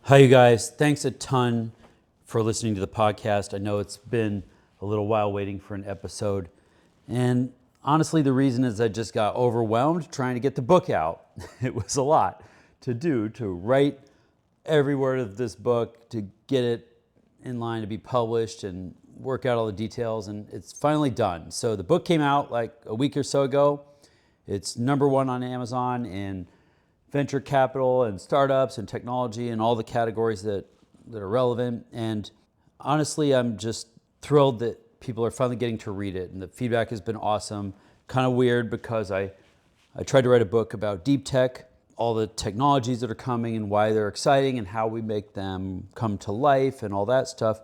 Hi, you guys. Thanks a ton for listening to the podcast. I know it's been a little while waiting for an episode. And honestly, the reason is I just got overwhelmed trying to get the book out. It was a lot to do, to write every word of this book, to get it in line to be published and work out all the details. And it's finally done. So the book came out like a week or so ago. It's #1 on Amazon and venture capital and startups and technology and all the categories that are relevant. And honestly, I'm just thrilled that people are finally getting to read it. And the feedback has been awesome. Kind of weird because I tried to write a book about deep tech, all the technologies that are coming and why they're exciting and how we make them come to life and all that stuff.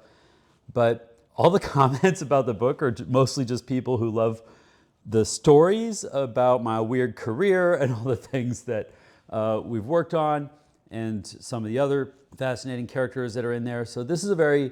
But all the comments about the book are mostly just people who love the stories about my weird career and all the things that we've worked on and some of the other fascinating characters that are in there. So this is a very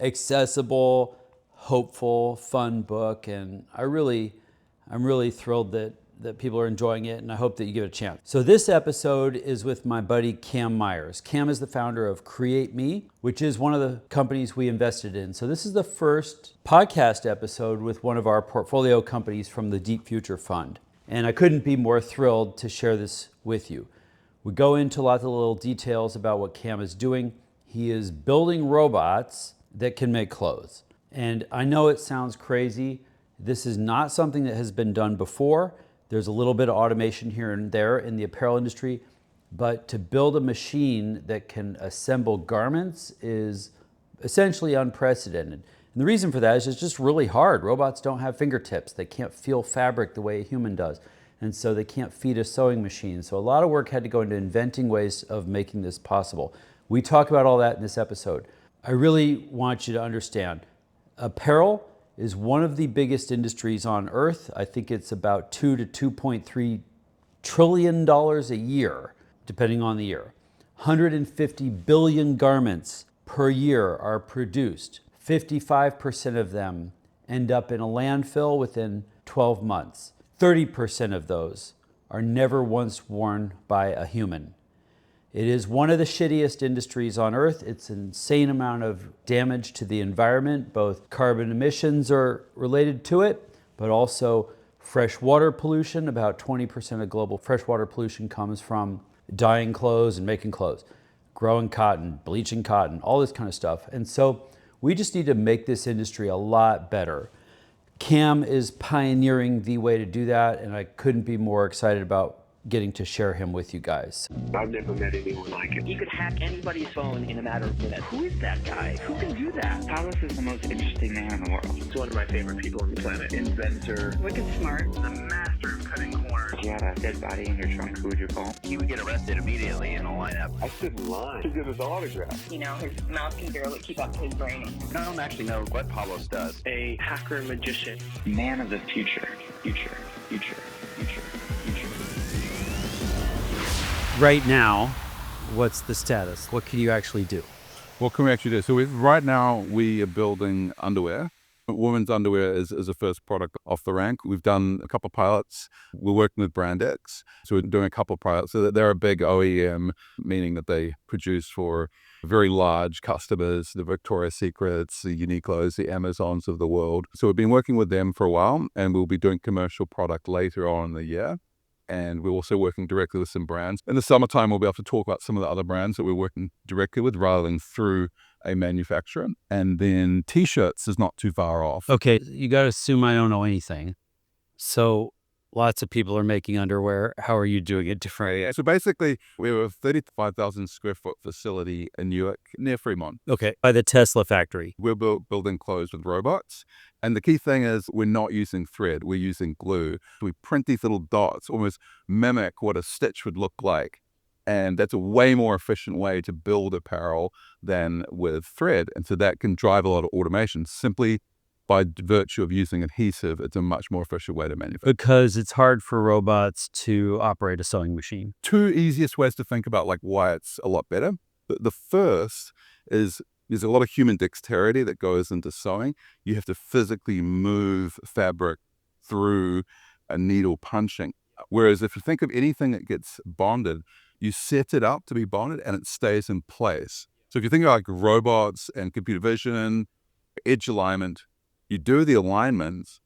accessible, hopeful, fun book, and I'm really thrilled that people are enjoying it, and I hope that you give it a chance. So this episode is with my buddy Cam Meyers. Cam is the founder of CreateMe, which is one of the companies we invested in. So this is the first podcast episode with one of our portfolio companies from the Deep Future Fund. And I couldn't be more thrilled to share this with you. We go into lots of little details about what Cam is doing. He is building robots that can make clothes. And I know it sounds crazy. This is not something that has been done before. There's a little bit of automation here and there in the apparel industry, but to build a machine that can assemble garments is essentially unprecedented. And the reason for that is it's just really hard. Robots don't have fingertips. They can't feel fabric the way a human does. And so they can't feed a sewing machine. So a lot of work had to go into inventing ways of making this possible. We talk about all that in this episode. I really want you to understand, apparel is one of the biggest industries on earth. I think it's about $2 to $2.3 trillion a year, depending on the year. 150 billion garments per year are produced. 55% of them end up in a landfill within 12 months. 30% of those are never once worn by a human. It is one of the shittiest industries on earth. It's an insane amount of damage to the environment. Both carbon emissions are related to it, but also freshwater pollution. About 20% of global freshwater pollution comes from dyeing clothes and making clothes, growing cotton, bleaching cotton, all this kind of stuff. And so we just need to make this industry a lot better. Cam is pioneering the way to do that, and I couldn't be more excited about getting to share him with you guys. I've never met anyone like him. He could hack anybody's phone in a matter of minutes. Who is that guy? Who can do that? Thomas is the most interesting man in the world. He's one of my favorite people on the planet. Inventor. Wicked smart. The master of cutting corners. If you had a dead body in your trunk, who would you call? He would get arrested immediately in a lineup. I stood in line to get his autograph. You know, his mouth can barely keep up to his brain. I don't actually know what Pablos does. A hacker magician. Man of the future. Future. Future. Future. Future. Right now, what's the status? What can you actually do? What can we actually do? So right now we are building underwear. Women's underwear is a first product off the rank. We've done a couple of pilots. We're working with Brand X. So we're doing a couple of pilots. So that they're a big OEM, meaning that they produce for very large customers, the Victoria's Secrets, the Uniqlos, the Amazons of the world. So we've been working with them for a while, and we'll be doing commercial product later on in the year. And we're also working directly with some brands. In the summertime, we'll be able to talk about some of the other brands that we're working directly with rather than through a manufacturer. And then T-shirts is not too far off. Okay, you got to assume I don't know anything. So lots of people are making underwear. How are you doing it differently? So basically, we have a 35,000 square foot facility in Newark near Fremont. Okay, by the Tesla factory. We're building clothes with robots. And the key thing is we're not using thread, we're using glue. We print these little dots, almost mimic what a stitch would look like. And that's a way more efficient way to build apparel than with thread. And so that can drive a lot of automation. Simply by virtue of using adhesive, it's a much more efficient way to manufacture. Because it's hard for robots to operate a sewing machine. Two easiest ways to think about like why it's a lot better. The first is there's a lot of human dexterity that goes into sewing. You have to physically move fabric through a needle punching. Whereas if you think of anything that gets bonded, You set it up to be bonded and it stays in place. So if you think about like robots and computer vision, edge alignment, you do the alignment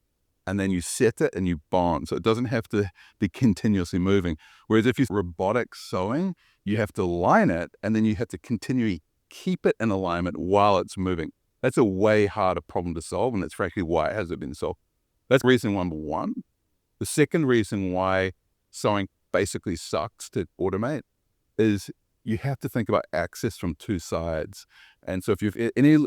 and then you set it and you bond. So it doesn't have to be continuously moving. Whereas if you robotic sewing, you have to align it and then you have to continually keep it in alignment while it's moving. That's a way harder problem to solve, and that's frankly why it hasn't been solved. That's reason number one. The second reason why sewing basically sucks to automate is you have to think about access from two sides. And so if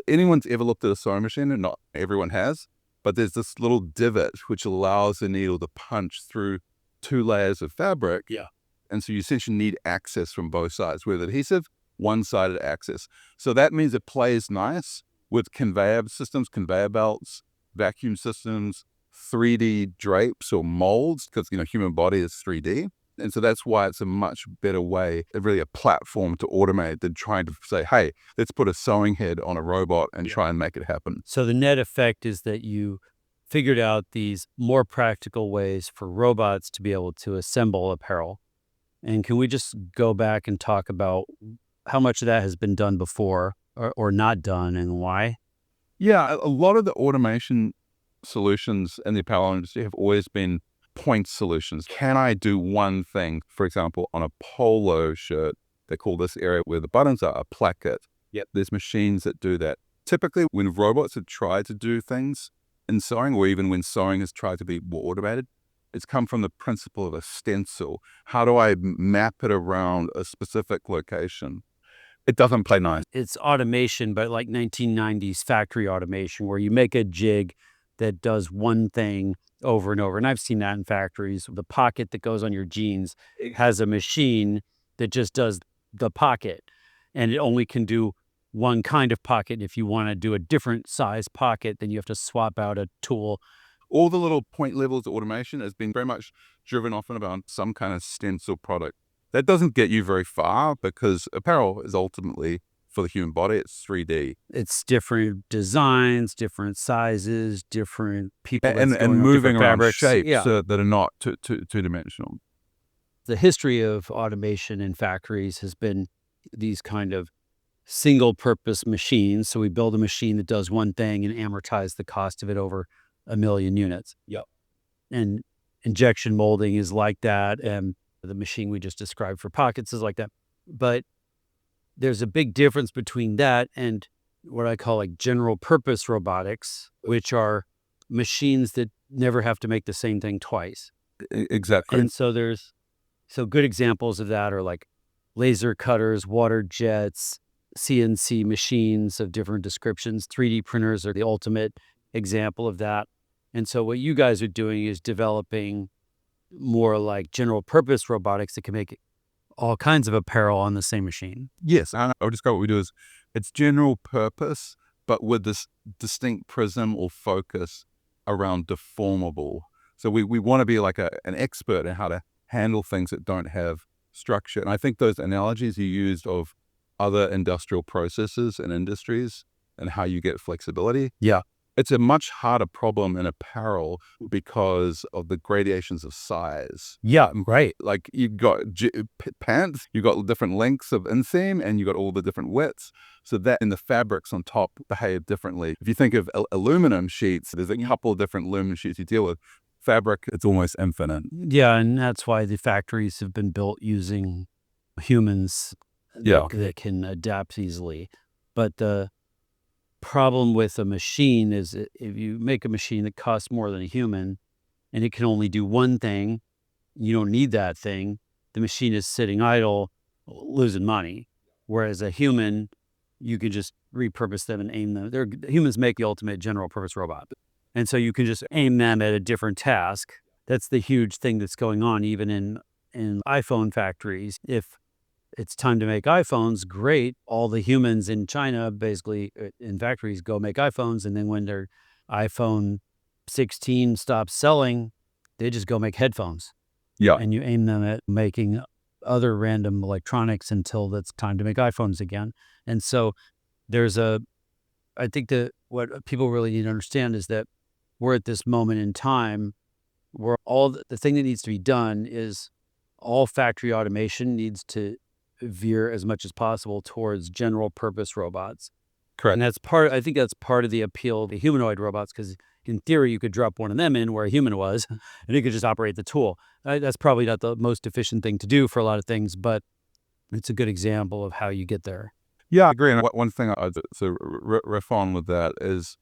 anyone's ever looked at a sewing machine, and not everyone has, but there's this little divot which allows the needle to punch through two layers of fabric. Yeah. And so you essentially need access from both sides. With adhesive, one-sided access. So that means it plays nice with conveyor systems, conveyor belts, vacuum systems, 3D drapes or molds, because human body is 3D. And so that's why it's a much better way, really a platform to automate than trying to say, hey, let's put a sewing head on a robot and try and make it happen. So the net effect is that you figured out these more practical ways for robots to be able to assemble apparel. And can we just go back and talk about how much of that has been done before or not done and why? Yeah, a lot of the automation solutions in the apparel industry have always been point solutions. Can I do one thing, for example, on a polo shirt? They call this area where the buttons are a placket. Yep, there's machines that do that. Typically, when robots have tried to do things in sewing, or even when sewing has tried to be more automated, it's come from the principle of a stencil. How do I map it around a specific location? It doesn't play nice. It's automation, but like 1990s factory automation, where you make a jig that does one thing over and over. And I've seen that in factories. The pocket that goes on your jeans has a machine that just does the pocket, and it only can do one kind of pocket. If you want to do a different size pocket, then you have to swap out a tool. All the little point levels of automation has been very much driven often about some kind of stencil product. That doesn't get you very far because apparel is ultimately, for the human body, it's 3D. It's different designs, different sizes, different people. And moving around fabrics. shapes Yeah. that are not two-dimensional. The history of automation in factories has been these kind of single-purpose machines. So we build a machine that does one thing and amortize the cost of it over 1 million units. Yep. And injection molding is like that. And the machine we just described for pockets is like that. But there's a big difference between that and what I call like general purpose robotics, which are machines that never have to make the same thing twice. Exactly. And so good examples of that are like laser cutters, water jets, CNC machines of different descriptions. 3D printers are the ultimate example of that. And so what you guys are doing is developing more like general purpose robotics that can make all kinds of apparel on the same machine. Yes, I would describe what we do as it's general purpose, but with this distinct prism or focus around deformable. So we want to be like an expert in how to handle things that don't have structure. And I think those analogies you used of other industrial processes and industries and how you get flexibility. Yeah. It's a much harder problem in apparel because of the gradations of size. Yeah, right. Like you've got pants, you've got different lengths of inseam, and you've got all the different widths. So that and the fabrics on top behave differently. If you think of aluminum sheets, there's a couple of different aluminum sheets you deal with. Fabric, it's almost infinite. Yeah, and that's why the factories have been built using humans that can adapt easily. But the problem with a machine is if you make a machine that costs more than a human and it can only do one thing, you don't need that thing, the machine is sitting idle, losing money. Whereas a human, you can just repurpose them and aim them. Humans make the ultimate general purpose robot. And so you can just aim them at a different task. That's the huge thing that's going on even in iPhone factories. If it's time to make iPhones, great. All the humans in China, basically in factories, go make iPhones. And then when their iPhone 16 stops selling, they just go make headphones. Yeah. And you aim them at making other random electronics until it's time to make iPhones again. And so I think that what people really need to understand is that we're at this moment in time where the thing that needs to be done is all factory automation needs to veer as much as possible towards general purpose robots. Correct. And I think that's part of the appeal of the humanoid robots, because in theory, you could drop one of them in where a human was, and it could just operate the tool. That's probably not the most efficient thing to do for a lot of things, but it's a good example of how you get there. Yeah, I agree. And one thing I'd riff on with that is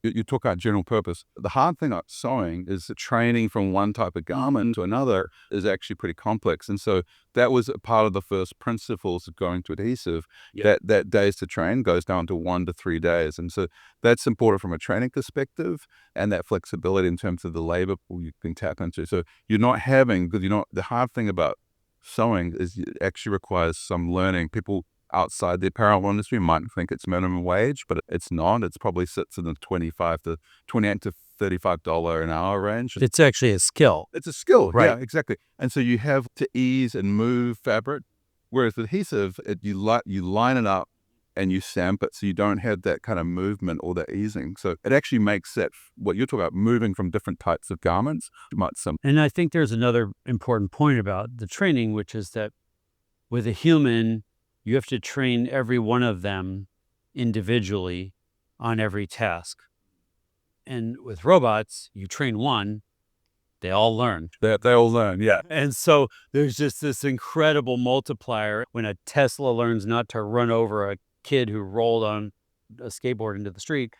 you talk about general purpose. The hard thing about sewing is that training from one type of garment to another is actually pretty complex. And so that was a part of the first principles of going to adhesive. That days to train goes down to 1 to 3 days. And so that's important from a training perspective, and that flexibility in terms of the labor pool you can tap into. So you're not having, because the hard thing about sewing is it actually requires some learning. People outside the apparel industry might think it's minimum wage, but it's not. It's probably sits in the $28 to $35 an hour range. It's actually a skill. It's a skill, right? Yeah, exactly. And so you have to ease and move fabric, whereas with adhesive, you line it up and you stamp it, so you don't have that kind of movement or that easing. So it actually makes that what you're talking about, moving from different types of garments, much simpler. And I think there's another important point about the training, which is that with a human, you have to train every one of them individually on every task. And with robots, you train one, they all learn. They all learn, yeah. And so there's just this incredible multiplier when a Tesla learns not to run over a kid who rolled on a skateboard into the street.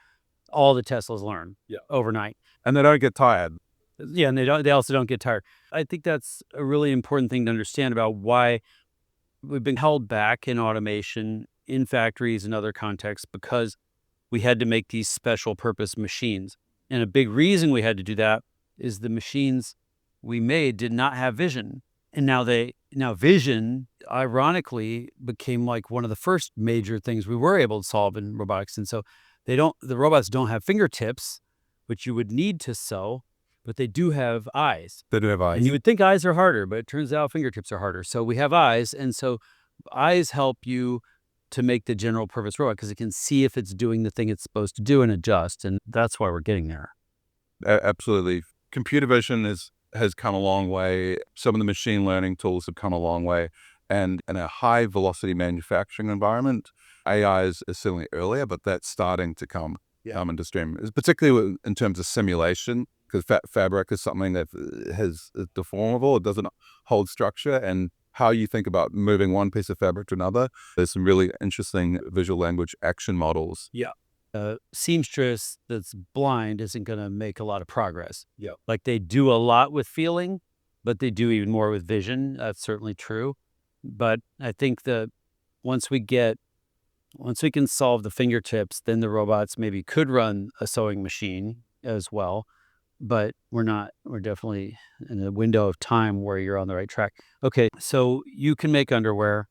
All the Teslas learn overnight. And they don't get tired. Yeah, and they also don't get tired. I think that's a really important thing to understand about why we've been held back in automation in factories and other contexts, because we had to make these special purpose machines. And a big reason we had to do that is the machines we made did not have vision. And now vision, ironically, became like one of the first major things we were able to solve in robotics. And so the robots don't have fingertips, which you would need to sew, but they do have eyes. They do have eyes. And you would think eyes are harder, but it turns out fingertips are harder. So we have eyes. And so eyes help you to make the general purpose robot, because it can see if it's doing the thing it's supposed to do and adjust. And that's why we're getting there. Absolutely. Computer vision has come a long way. Some of the machine learning tools have come a long way. And in a high velocity manufacturing environment, AI is certainly earlier, but that's starting to come into stream, particularly in terms of simulation, because fabric is something that is deformable. It doesn't hold structure. And how you think about moving one piece of fabric to another, there's some really interesting visual language action models. Yeah. A seamstress that's blind isn't going to make a lot of progress. Yeah. Like, they do a lot with feeling, but they do even more with vision. That's certainly true. But I think that once we can solve the fingertips, then the robots maybe could run a sewing machine as well. But we're definitely in a window of time where you're on the right track. Okay, so you can make underwear.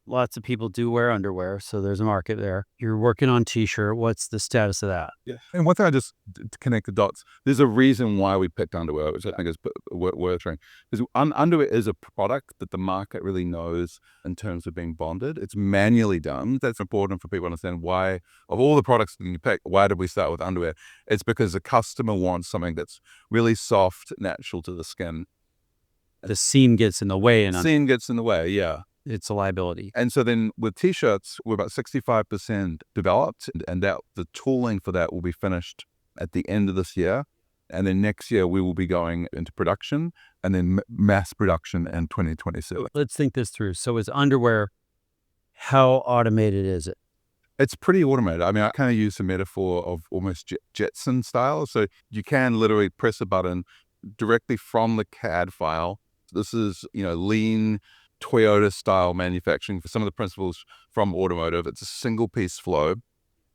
Lots of people do wear underwear, so there's a market there. You're working on t-shirt. What's the status of that? Yeah. And one thing, to connect the dots, there's a reason why we picked underwear, which I think is worth sharing. Because underwear is a product that the market really knows in terms of being bonded. It's manually done. That's important for people to understand why, of all the products that you pick, why did we start with underwear? It's because the customer wants something that's really soft, natural to the skin. The seam gets in the way. Seam gets in the way, yeah. It's a liability. And so then with t-shirts, we're about 65% developed, and that the tooling for that will be finished at the end of this year. And then next year we will be going into production, and then mass production in 2027. Let's think this through. So is underwear, how automated is it? It's pretty automated. I mean, I kind of use the metaphor of almost Jetson style. So you can literally press a button directly from the CAD file. This is, lean Toyota style manufacturing. For some of the principles from automotive, it's a single piece flow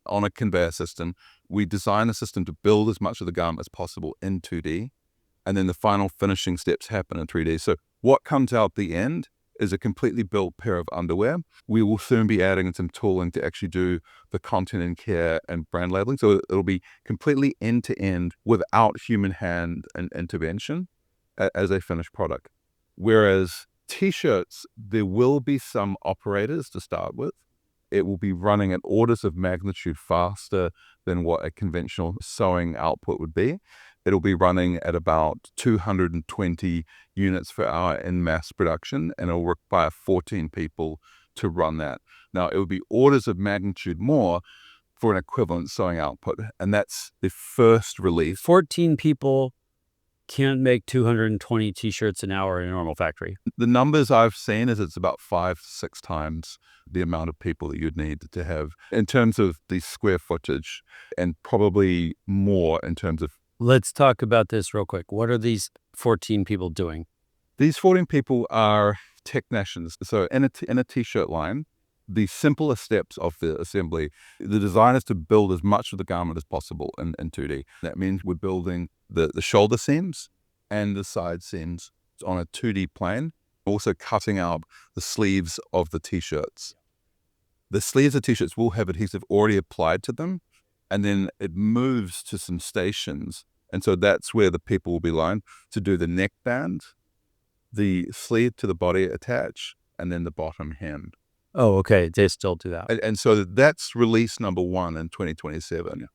on a conveyor system. We design a system to build as much of the garment as possible in 2D, and then the final finishing steps happen in 3D. So what comes out the end is a completely built pair of underwear. We will soon be adding some tooling to actually do the content and care and brand labeling. So it'll be completely end to end without human hand and intervention as a finished product. Whereas t-shirts, there will be some operators to start with. It will be running at orders of magnitude faster than what a conventional sewing output would be. it'll be running at about 220 units per hour in mass production, and it'll require 14 people to run that. Now, it would be orders of magnitude more for an equivalent sewing output, and that's the first release. 14 people can't make 220 t-shirts an hour in a normal factory. The numbers I've seen is it's about 5-6 times the amount of people that you'd need to have in terms of the square footage, and probably more in terms of. Let's talk about this real quick. What are these 14 people doing? These 14 people are technicians. So in a t-shirt line, the simplest steps of the assembly, the design is to build as much of the garment as possible in 2D. That means we're building the shoulder seams and the side seams on a 2D plane, also cutting out the sleeves of the t-shirts. The sleeves of t-shirts will have adhesive already applied to them, and then it moves to some stations. And so that's where the people will be lined to do the neckband, the sleeve to the body attach, and then the bottom hem. Oh, okay. They still do that. And so that's release number 1 in 2027.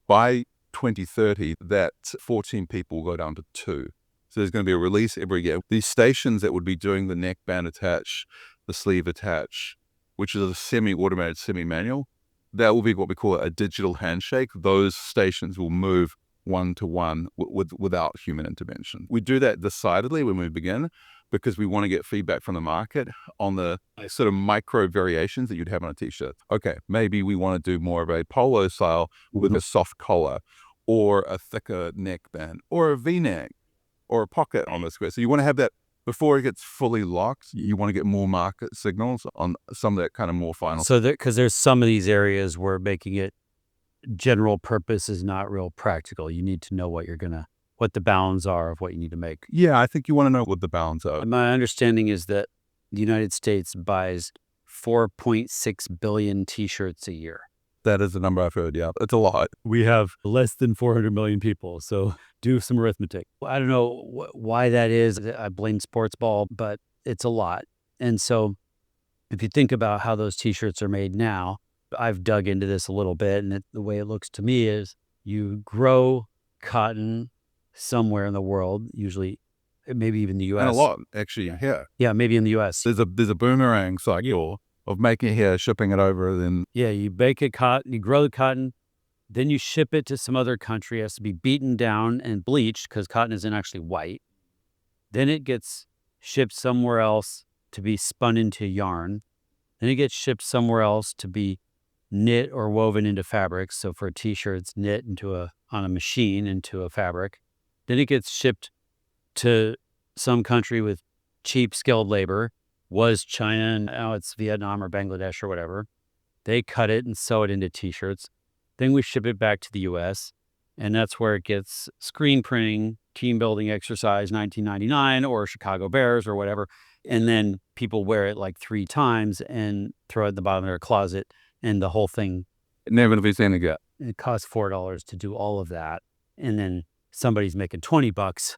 By 2030, that 14 people will go down to 2. So there's going to be a release every year. These stations that would be doing the neckband attach, the sleeve attach, which is a semi-automated, semi-manual, that will be what we call a digital handshake. Those stations will move one-to-one without human intervention. We do that decidedly when we begin, because we want to get feedback from the market on the sort of micro variations that you'd have on a t-shirt. Okay, maybe we want to do more of a polo style with a soft collar, or a thicker neckband, or a V-neck, or a pocket on the square. So you want to have that before it gets fully locked. You want to get more market signals on some of that kind of more final. So because there's some of these areas where making it general purpose is not real practical. You need to know what the bounds are of what you need to make. Yeah, I think you want to know what the bounds are. My understanding is that the United States buys 4.6 billion t-shirts a year. That is the number I've heard, yeah. It's a lot. We have less than 400 million people, so do some arithmetic. I don't know why that is. I blame sports ball, but it's a lot. And so if you think about how those t-shirts are made now, I've dug into this a little bit, and the way it looks to me is you grow cotton somewhere in the world, usually maybe even the U.S. And a lot, actually, here. Yeah, maybe in the U.S. There's a boomerang cycle of making it here, shipping it over, then. Yeah, you bake a cotton, you grow the cotton, then you ship it to some other country. It has to be beaten down and bleached because cotton isn't actually white. Then it gets shipped somewhere else to be spun into yarn. Then it gets shipped somewhere else to be knit or woven into fabrics. So for a t-shirt, it's knit on a machine into a fabric. Then it gets shipped to some country with cheap skilled labor. Was China, and now it's Vietnam or Bangladesh or whatever. They cut it and sew it into t-shirts. Then we ship it back to the U.S., and that's where it gets screen printing, team building exercise 1999 or Chicago Bears or whatever. And then people wear it like 3 times and throw it in the bottom of their closet, and the whole thing. Never to be seen again. It costs $4 to do all of that. And then somebody's making $20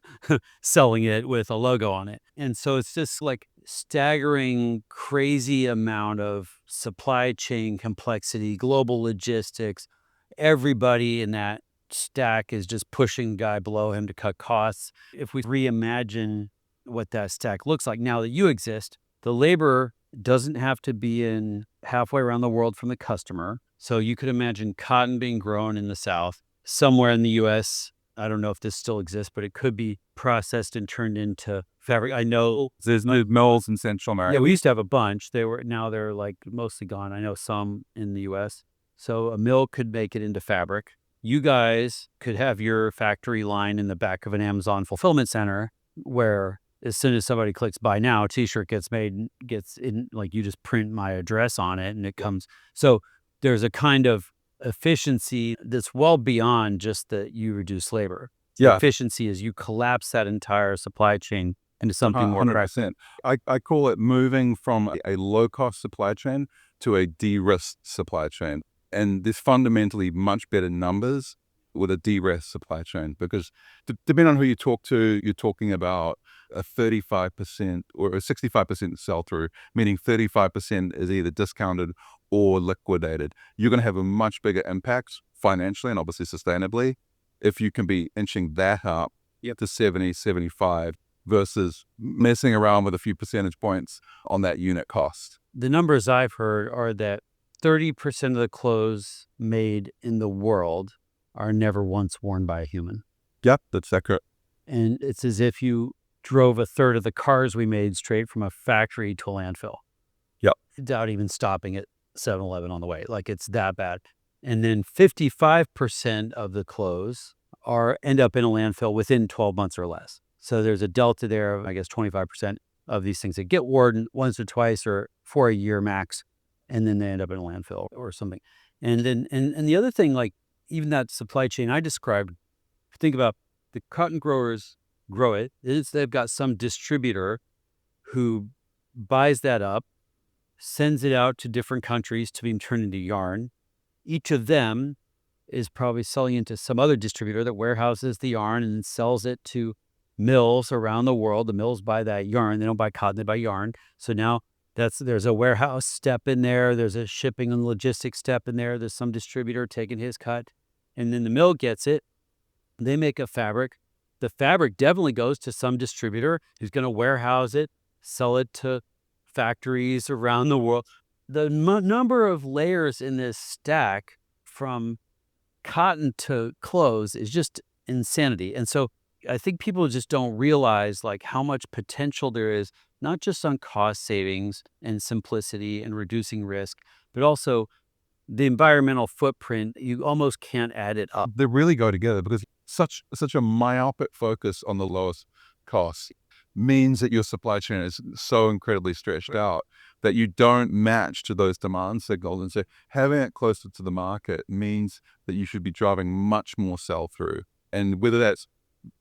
selling it with a logo on it. And so it's just like staggering, crazy amount of supply chain complexity, global logistics. Everybody in that stack is just pushing the guy below him to cut costs. If we reimagine what that stack looks like now that you exist, the labor doesn't have to be in halfway around the world from the customer. So you could imagine cotton being grown in the South, somewhere in the U.S. I don't know if this still exists, but it could be processed and turned into fabric. I know there's no mills in Central America. Yeah, we used to have a bunch. Now they're like mostly gone. I know some in the U.S. So a mill could make it into fabric. You guys could have your factory line in the back of an Amazon fulfillment center where as soon as somebody clicks buy now, a t-shirt gets made, gets in, like you just print my address on it and it comes. So there's a kind of efficiency that's well beyond just that you reduce labor. Yeah. Efficiency is you collapse that entire supply chain into something more 100%. I call it moving from a low-cost supply chain to a de-risked supply chain. And there's fundamentally much better numbers with a de-risked supply chain, because depending on who you talk to, you're talking about a 35% or a 65% sell-through, meaning 35% is either discounted or liquidated. You're going to have a much bigger impact financially and obviously sustainably if you can be inching that up to 70, 75 versus messing around with a few percentage points on that unit cost. The numbers I've heard are that 30% of the clothes made in the world are never once worn by a human. Yep, that's accurate. And it's as if you drove a third of the cars we made straight from a factory to a landfill. Yep. Without even stopping at 7-Eleven on the way. Like, it's that bad. And then 55% of the clothes end up in a landfill within 12 months or less. So there's a delta there of, I guess, 25% of these things that get worn once or twice or for a year max, and then they end up in a landfill or something. And then, and the other thing, like even that supply chain I described, think about the cotton growers grow it. They've got some distributor who buys that up, sends it out to different countries to be turned into yarn. Each of them is probably selling into some other distributor that warehouses the yarn and sells it to mills around the world. The mills buy that yarn. They don't buy cotton, they buy yarn. So now there's a warehouse step in there. There's a shipping and logistics step in there. There's some distributor taking his cut. And then the mill gets it. They make a fabric. The fabric definitely goes to some distributor who's going to warehouse it, sell it to factories around the world. The number of layers in this stack from cotton to clothes is just insanity. And so I think people just don't realize like how much potential there is, not just on cost savings and simplicity and reducing risk, but also the environmental footprint. You almost can't add it up. They really go together because such a myopic focus on the lowest cost means that your supply chain is so incredibly stretched out that you don't match to those demand signals. And so having it closer to the market means that you should be driving much more sell-through. And whether that's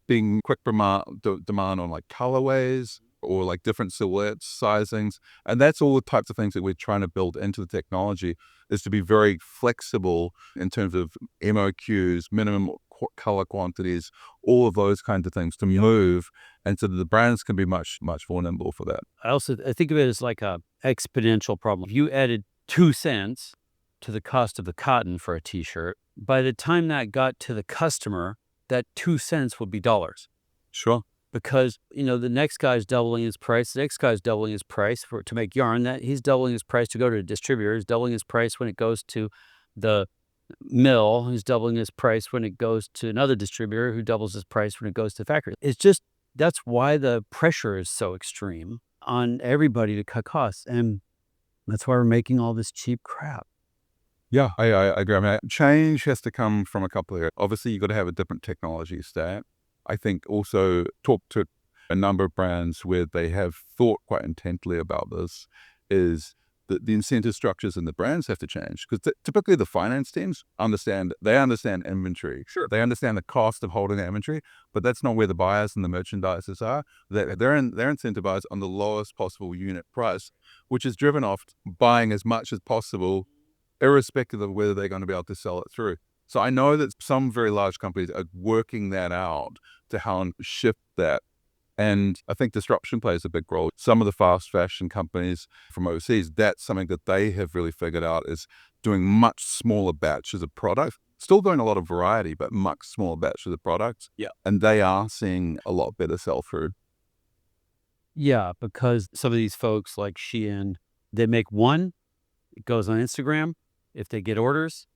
being quick demand on like colorways or like different silhouettes, sizings, and that's all the types of things that we're trying to build into the technology, is to be very flexible in terms of MOQs, minimum color quantities, all of those kinds of things to move, and so that the brands can be much more nimble for that. I think of it as like a exponential problem. If you added 2 cents to the cost of the cotton for a t-shirt, by the time that got to the customer, that 2 cents would be dollars. Sure. Because, the next guy's doubling his price. The next guy's doubling his price to make yarn. That he's doubling his price to go to a distributor. He's doubling his price when it goes to the mill. He's doubling his price when it goes to another distributor who doubles his price when it goes to the factory. It's just, that's why the pressure is so extreme on everybody to cut costs. And that's why we're making all this cheap crap. Yeah, I agree. I mean, change has to come from a couple of areas. Obviously, you've got to have a different technology stack. I think also talk to a number of brands where they have thought quite intently about this, is that the incentive structures in the brands have to change. Because typically the finance teams understand inventory. Sure. They understand the cost of holding the inventory, but that's not where the buyers and the merchandisers are. They're incentivized on the lowest possible unit price, which is driven off buying as much as possible, irrespective of whether they're going to be able to sell it through. So I know that some very large companies are working that out to how and shift that. And I think disruption plays a big role. Some of the fast fashion companies from overseas, that's something that they have really figured out, is doing much smaller batches of product. Still doing a lot of variety, but much smaller batches of products. Yeah. And they are seeing a lot better sell-through. Yeah, because some of these folks like Shein, they make one, it goes on Instagram. If they get orders,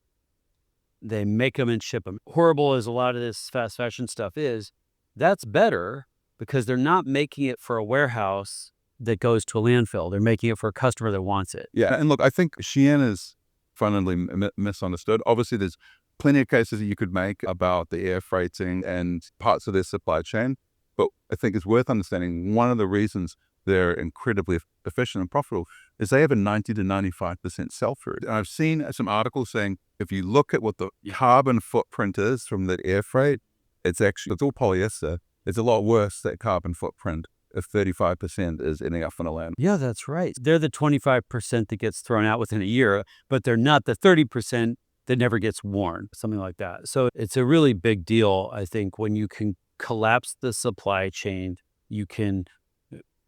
they make them and ship them. Horrible as a lot of this fast fashion stuff is, that's better because they're not making it for a warehouse that goes to a landfill. They're making it for a customer that wants it. Yeah, and look, I think Shein is fundamentally misunderstood. Obviously, there's plenty of cases that you could make about the air freighting and parts of their supply chain, but I think it's worth understanding one of the reasons they're incredibly efficient and profitable is they have a 90 to 95% sell-through. And I've seen some articles saying if you look at what the carbon footprint is from the air freight, it's all polyester. It's a lot worse, that carbon footprint, if 35% is ending up in a land. Yeah, that's right. They're the 25% that gets thrown out within a year, but they're not the 30% that never gets worn, something like that. So it's a really big deal, I think, when you can collapse the supply chain, you can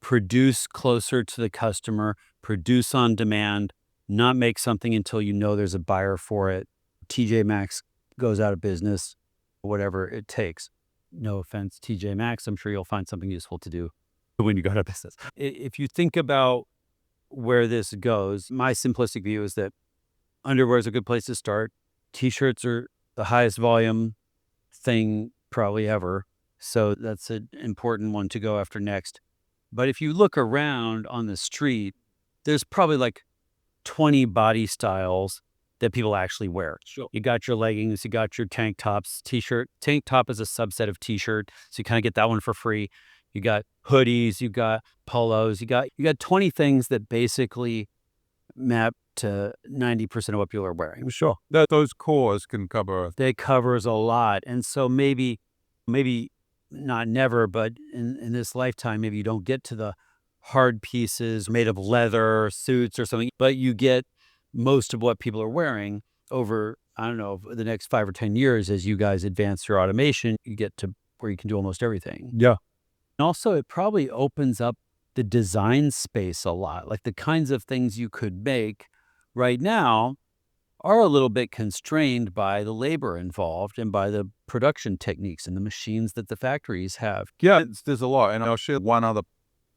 produce closer to the customer, produce on demand, not make something until you know there's a buyer for it. TJ Maxx goes out of business. whatever it takes. No offense, TJ Maxx, I'm sure you'll find something useful to do when you go to business. If you think about where this goes, my simplistic view is that underwear is a good place to start. T-shirts are the highest volume thing probably ever. So that's an important one to go after next. But if you look around on the street, there's probably like 20 body styles that people actually wear. Sure. You got your leggings, you got your tank tops, t-shirt. Tank top is a subset of t-shirt, so you kind of get that one for free. You got hoodies, you got polos, you got 20 things that basically map to 90% of what people are wearing. Sure. Those cores can cover. They covers a lot. And so maybe not never, but in this lifetime, maybe you don't get to the hard pieces made of leather, suits or something, but you get most of what people are wearing over, I don't know, the next 5 or 10 years as you guys advance your automation, you get to where you can do almost everything. Yeah. And also, it probably opens up the design space a lot. Like the kinds of things you could make right now are a little bit constrained by the labor involved and by the production techniques and the machines that the factories have. Yeah, there's a lot. And I'll share one other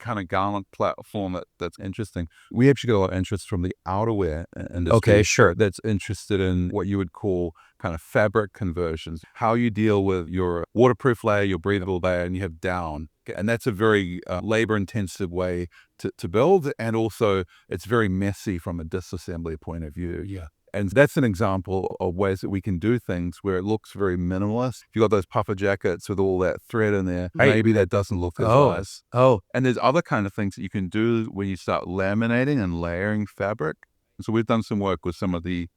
kind of garment platform that's interesting. We actually got a lot of interest from the outerwear industry. Okay, sure. That's interested in what you would call kind of fabric conversions, how you deal with your waterproof layer, your breathable layer, and you have down. And that's a very labor-intensive way to build. And also, it's very messy from a disassembly point of view. Yeah. And that's an example of ways that we can do things where it looks very minimalist. If you got those puffer jackets with all that thread in there, maybe that doesn't look as nice. And there's other kind of things that you can do when you start laminating and layering fabric. So we've done some work with some of the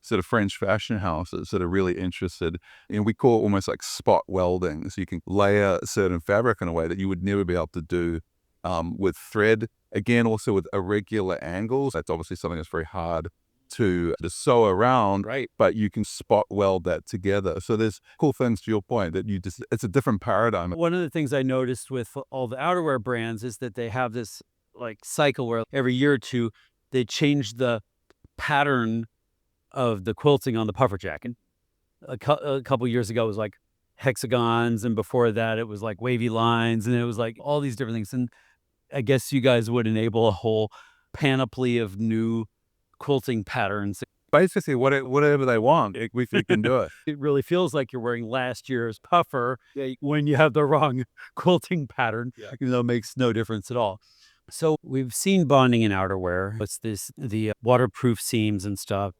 sort of French fashion houses that are really interested. And we call it almost like spot welding. So you can layer certain fabric in a way that you would never be able to do with thread. Again, also with irregular angles. That's obviously something that's very hard to sew around, Right. but you can spot weld that together. So there's cool things, to your point, that it's a different paradigm. One of the things I noticed with all the outerwear brands is that they have this like cycle where every year or two, they change the pattern of the quilting on the puffer jacket. A couple years ago, it was like hexagons, and before that, it was like wavy lines, and it was like all these different things. And I guess you guys would enable a whole panoply of new quilting patterns. Basically, whatever they want, we can do it. It really feels like you're wearing last year's puffer when you have the wrong quilting pattern. Even though it makes no difference at all. So we've seen bonding in outerwear. It's the waterproof seams and stuff.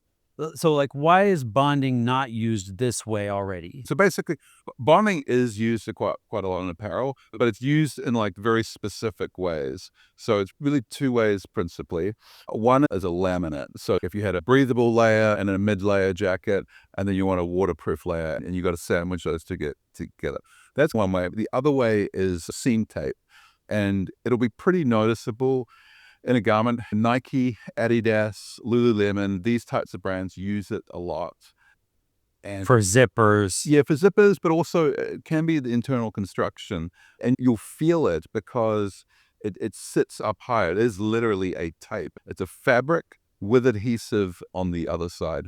So like, why is bonding not used this way already? So basically, bonding is used quite a lot in apparel, but it's used in like very specific ways. So it's really two ways principally. One is a laminate. So if you had a breathable layer and a mid-layer jacket, and then you want a waterproof layer, and you got to sandwich those together. That's one way. The other way is seam tape, and it'll be pretty noticeable in a garment. Nike, Adidas, Lululemon, these types of brands use it a lot. And for zippers. Yeah, for zippers, but also it can be the internal construction. And you'll feel it because it sits up higher. It is literally a tape. It's a fabric with adhesive on the other side.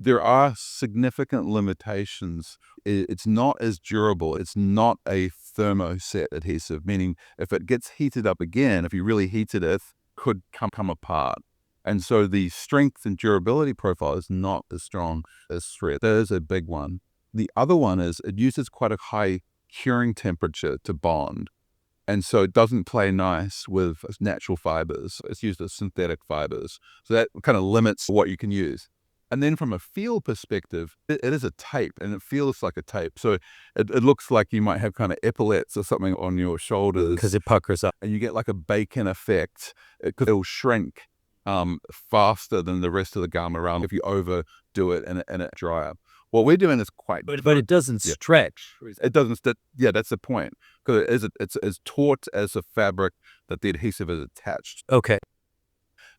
There are significant limitations. It's not as durable. It's not a thermoset adhesive, meaning if it gets heated up again, if you really heated it, could come apart. And so the strength and durability profile is not as strong as thread. That is a big one. The other one is it uses quite a high curing temperature to bond. And so it doesn't play nice with natural fibers. It's used as synthetic fibers. So that kind of limits what you can use. And then from a feel perspective, it is a tape and it feels like a tape. So it looks like you might have kind of epaulets or something on your shoulders. Because it puckers up. And you get like a bacon effect because it'll shrink faster than the rest of the garment around if you overdo it and it dry up. What we're doing is quite But it doesn't stretch. It doesn't. Yeah, that's the point. Because it's as taut as a fabric that the adhesive is attached. Okay.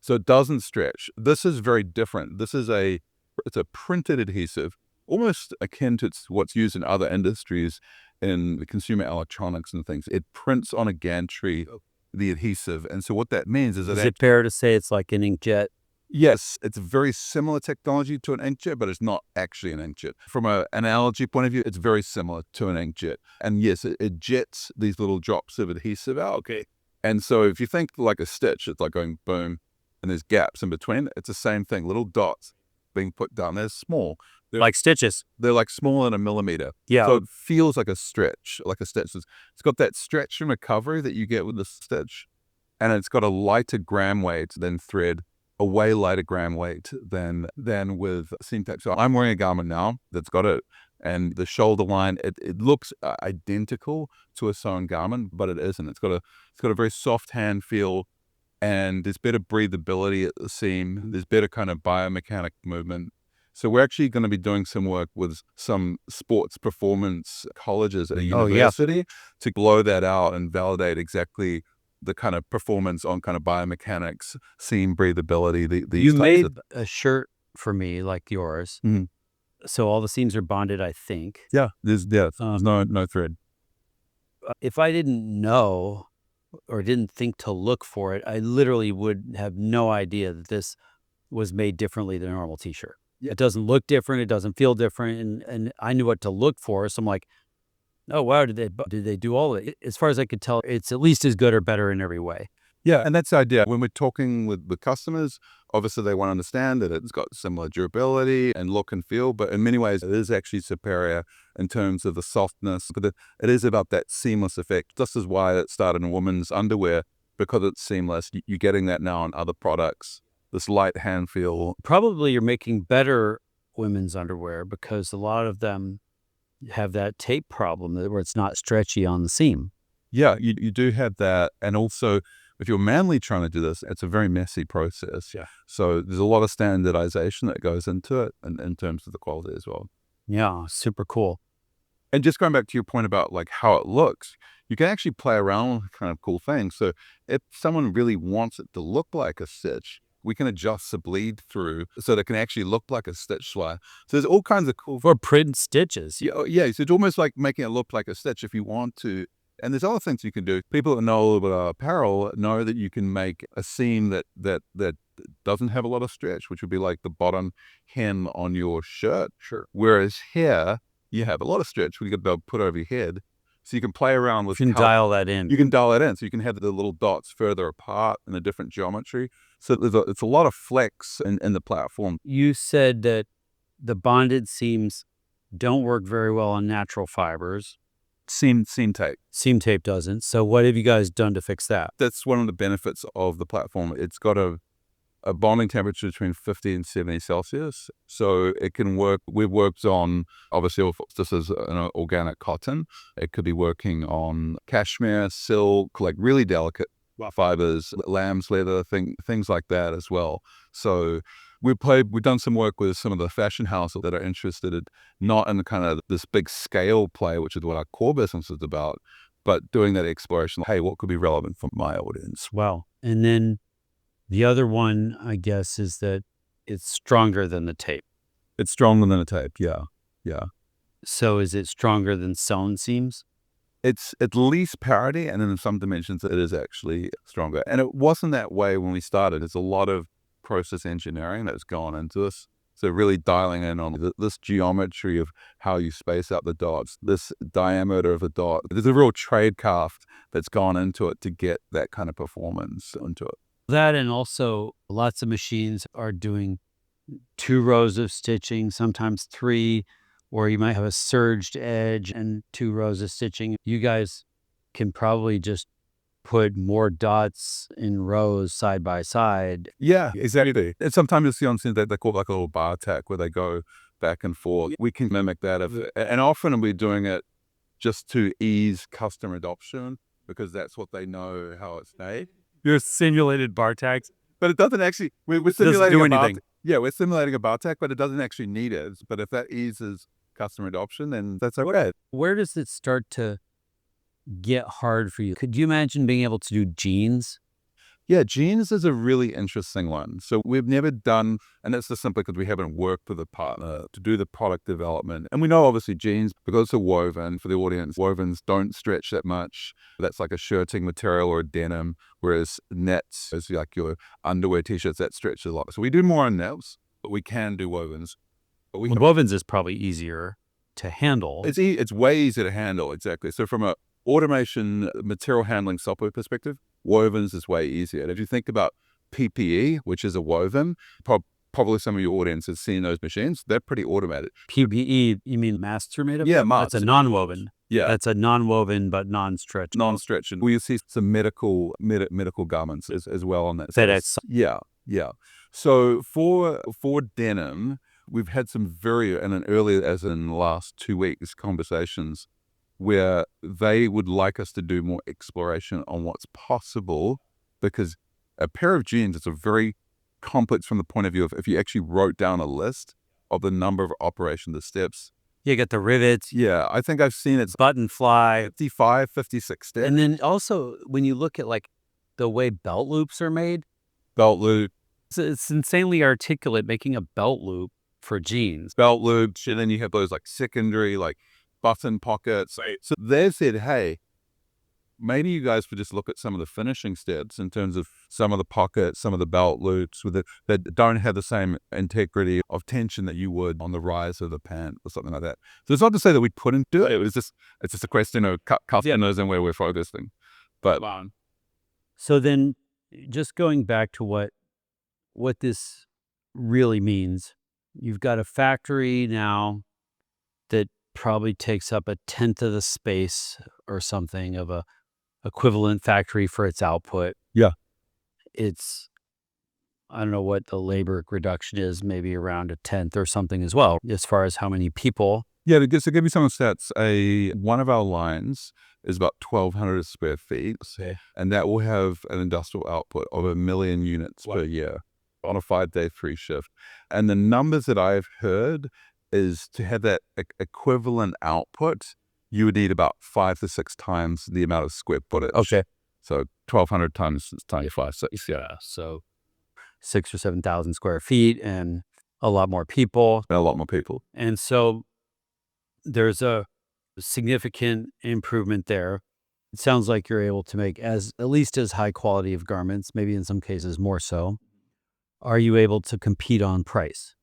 So it doesn't stretch. This is very different. It's a printed adhesive, almost akin to what's used in other industries in the consumer electronics and things. It prints on a gantry, the adhesive. And so what that means is Is it fair to say it's like an inkjet Yes, it's a very similar technology to an inkjet, but it's not actually an inkjet. From an analogy point of view, it's very similar to an inkjet. And yes, it jets these little drops of adhesive out. Okay. And so if you think like a stitch, it's like going boom, and there's gaps in between. It's the same thing, little dots being put down. They're small. Like stitches. They're like smaller than a millimeter. Yeah. So it feels like a stretch, like a stitch. It's got that stretch and recovery that you get with the stitch. And it's got a lighter gram weight than thread, a way lighter gram weight than with seam tape. So I'm wearing a garment now that's got it. And the shoulder line, it looks identical to a sewn garment, but it isn't. It's got a very soft hand feel, and there's better breathability at the seam. There's better kind of biomechanic movement. So we're actually going to be doing some work with some sports performance colleges at a university to blow that out and validate exactly the kind of performance on kind of biomechanics, seam breathability. You made a shirt for me like yours. Mhm. So all the seams are bonded, I think. There's no thread. If I didn't know or didn't think to look for it, I literally would have no idea that this was made differently than a normal t-shirt. It doesn't look different. It doesn't feel different. And I knew what to look for. So I'm like, oh, wow, did they do all of it? As far as I could tell, it's at least as good or better in every way. Yeah, and that's the idea. When we're talking with the customers, obviously they want to understand that it's got similar durability and look and feel, but in many ways it is actually superior in terms of the softness. But it is about that seamless effect. This is why it started in women's underwear, because it's seamless. You're getting that now in other products, this light hand feel. Probably you're making better women's underwear because a lot of them have that tape problem where it's not stretchy on the seam. Yeah, you do have that. And also, if you're manly trying to do this, it's a very messy process. Yeah. So there's a lot of standardization that goes into it in terms of the quality as well. Yeah, super cool. And just going back to your point about like how it looks, you can actually play around with kind of cool things. So if someone really wants it to look like a stitch, we can adjust the bleed through so that it can actually look like a stitch swire. So there's all kinds of cool. For print stitches. Yeah. So it's almost like making it look like a stitch if you want to. And there's other things you can do. People that know a little bit about apparel know that you can make a seam that doesn't have a lot of stretch, which would be like the bottom hem on your shirt. Sure. Whereas here, you have a lot of stretch, which you got to be able to put over your head. So you can play around with. You can dial that in. You can dial that in. So you can have the little dots further apart in a different geometry. So it's a lot of flex in the platform. You said that the bonded seams don't work very well on natural fibers. Seam tape. Seam tape doesn't. So what have you guys done to fix that? That's one of the benefits of the platform. It's got a bonding temperature between 50 and 70 Celsius. So it can work. We've worked on, obviously, if this is an organic cotton. It could be working on cashmere, silk, like really delicate fibers, lamb's leather, things like that as well. So we've done some work with some of the fashion houses that are interested in not in kind of this big scale play, which is what our core business is about, but doing that exploration. Hey, what could be relevant for my audience? Wow. And then the other one, I guess, is that it's stronger than the tape. It's stronger than the tape. Yeah. So is it stronger than sewn seams? It's at least parity, and in some dimensions, it is actually stronger. And it wasn't that way when we started. It's a lot of process engineering that's gone into this. So really dialing in on this geometry of how you space out the dots, this diameter of a dot. There's a real trade craft that's gone into it to get that kind of performance into it. That, and also lots of machines are doing 2 rows of stitching, sometimes 3, or you might have a surged edge and 2 rows of stitching. You guys can probably just put more dots in rows side by side. Yeah, exactly. And sometimes you see on scenes that they call it like a little bar tack where they go back and forth. We can mimic that. And often we're doing it just to ease customer adoption because that's what they know how it's made. Your simulated bar tacks? But it doesn't actually, we're simulating do a bar, anything. yeah, we're simulating a bar tack, but it doesn't actually need it. But if that eases customer adoption, then that's okay. Where does it start to get hard for you? Could you imagine being able to do jeans? Yeah, jeans is a really interesting one. So we've never done, and it's just simply because we haven't worked with a partner to do the product development. And we know obviously jeans, because they're woven, for the audience, wovens don't stretch that much. That's like a shirting material or a denim, whereas nets is like your underwear t-shirts that stretch a lot. So we do more on nets, but we can do wovens. But Well, wovens is probably easier to handle. it's way easier to handle, exactly. So from a automation material handling software perspective, wovens is way easier. And if you think about PPE, which is a woven, probably some of your audience has seen those machines. They're pretty automated. PPE, you mean masks are made of? Yeah, masks. That's a non-woven. Yeah, That's a non-woven but non-stretch. non-stretch. And we see some medical garments as well on that. FedEx. Yeah. So for denim, we've had some earlier, as in the last 2 weeks, conversations where they would like us to do more exploration on what's possible, because a pair of jeans is a very complex from the point of view of if you actually wrote down a list of the number of operation, the steps. You get the rivets. Yeah, I think I've seen it's button fly. 55, 56 steps. And then also when you look at like the way belt loops are made. Belt loop. It's insanely articulate making a belt loop for jeans. Belt loops, and then you have those like secondary like button pockets. So they said, hey, maybe you guys could just look at some of the finishing steps in terms of some of the pockets, some of the belt loops that don't have the same integrity of tension that you would on the rise of the pant or something like that. So it's not to say that we couldn't do it. It's just a question of customers and where we're focusing. But so then just going back to what this really means, you've got a factory now that probably takes up 1/10 of the space or something of a equivalent factory for its output. Yeah. It's, I don't know what the labor reduction is, maybe around 1/10 or something as well, as far as how many people. Yeah, to give you some stats, one of our lines is about 1,200 square feet, and that will have an industrial output of 1 million units per year on a 5-day free shift. And the numbers that I've heard is to have that equivalent output, you would need about 5 to 6 times the amount of square footage. Okay. So 1,200 times 5, 6. Yeah. So 6,000 or 7,000 square feet and a lot more people. A lot more people. And so there's a significant improvement there. It sounds like you're able to make at least as high quality of garments, maybe in some cases more so. Are you able to compete on price?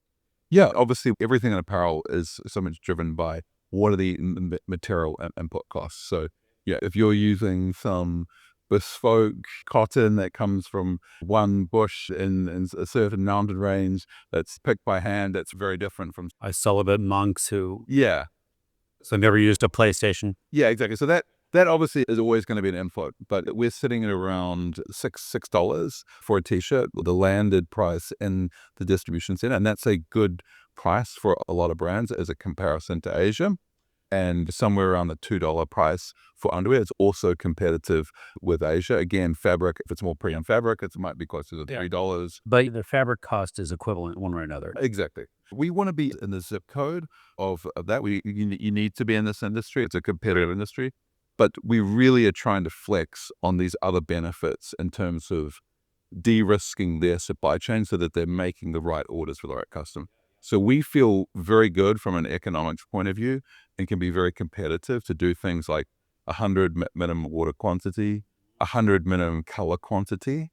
Yeah, obviously everything in apparel is so much driven by what are the material input costs. So yeah, if you're using some bespoke cotton that comes from one bush in a certain mountain range that's picked by hand, that's very different from... I saw a bit monks who... Yeah. So never used a PlayStation. Yeah, exactly. So that obviously is always going to be an input, but we're sitting at around $6 for a t-shirt, the landed price in the distribution center. And that's a good price for a lot of brands as a comparison to Asia. And somewhere around the $2 price for underwear. It's also competitive with Asia. Again, fabric, if it's more premium fabric, it might be closer to $3. But the fabric cost is equivalent one way or another. Exactly. We want to be in the zip code of that. You need to be in this industry. It's a competitive industry. But we really are trying to flex on these other benefits in terms of de-risking their supply chain so that they're making the right orders for the right customer. So we feel very good from an economics point of view and can be very competitive to do things like 100 minimum water quantity, 100 minimum color quantity.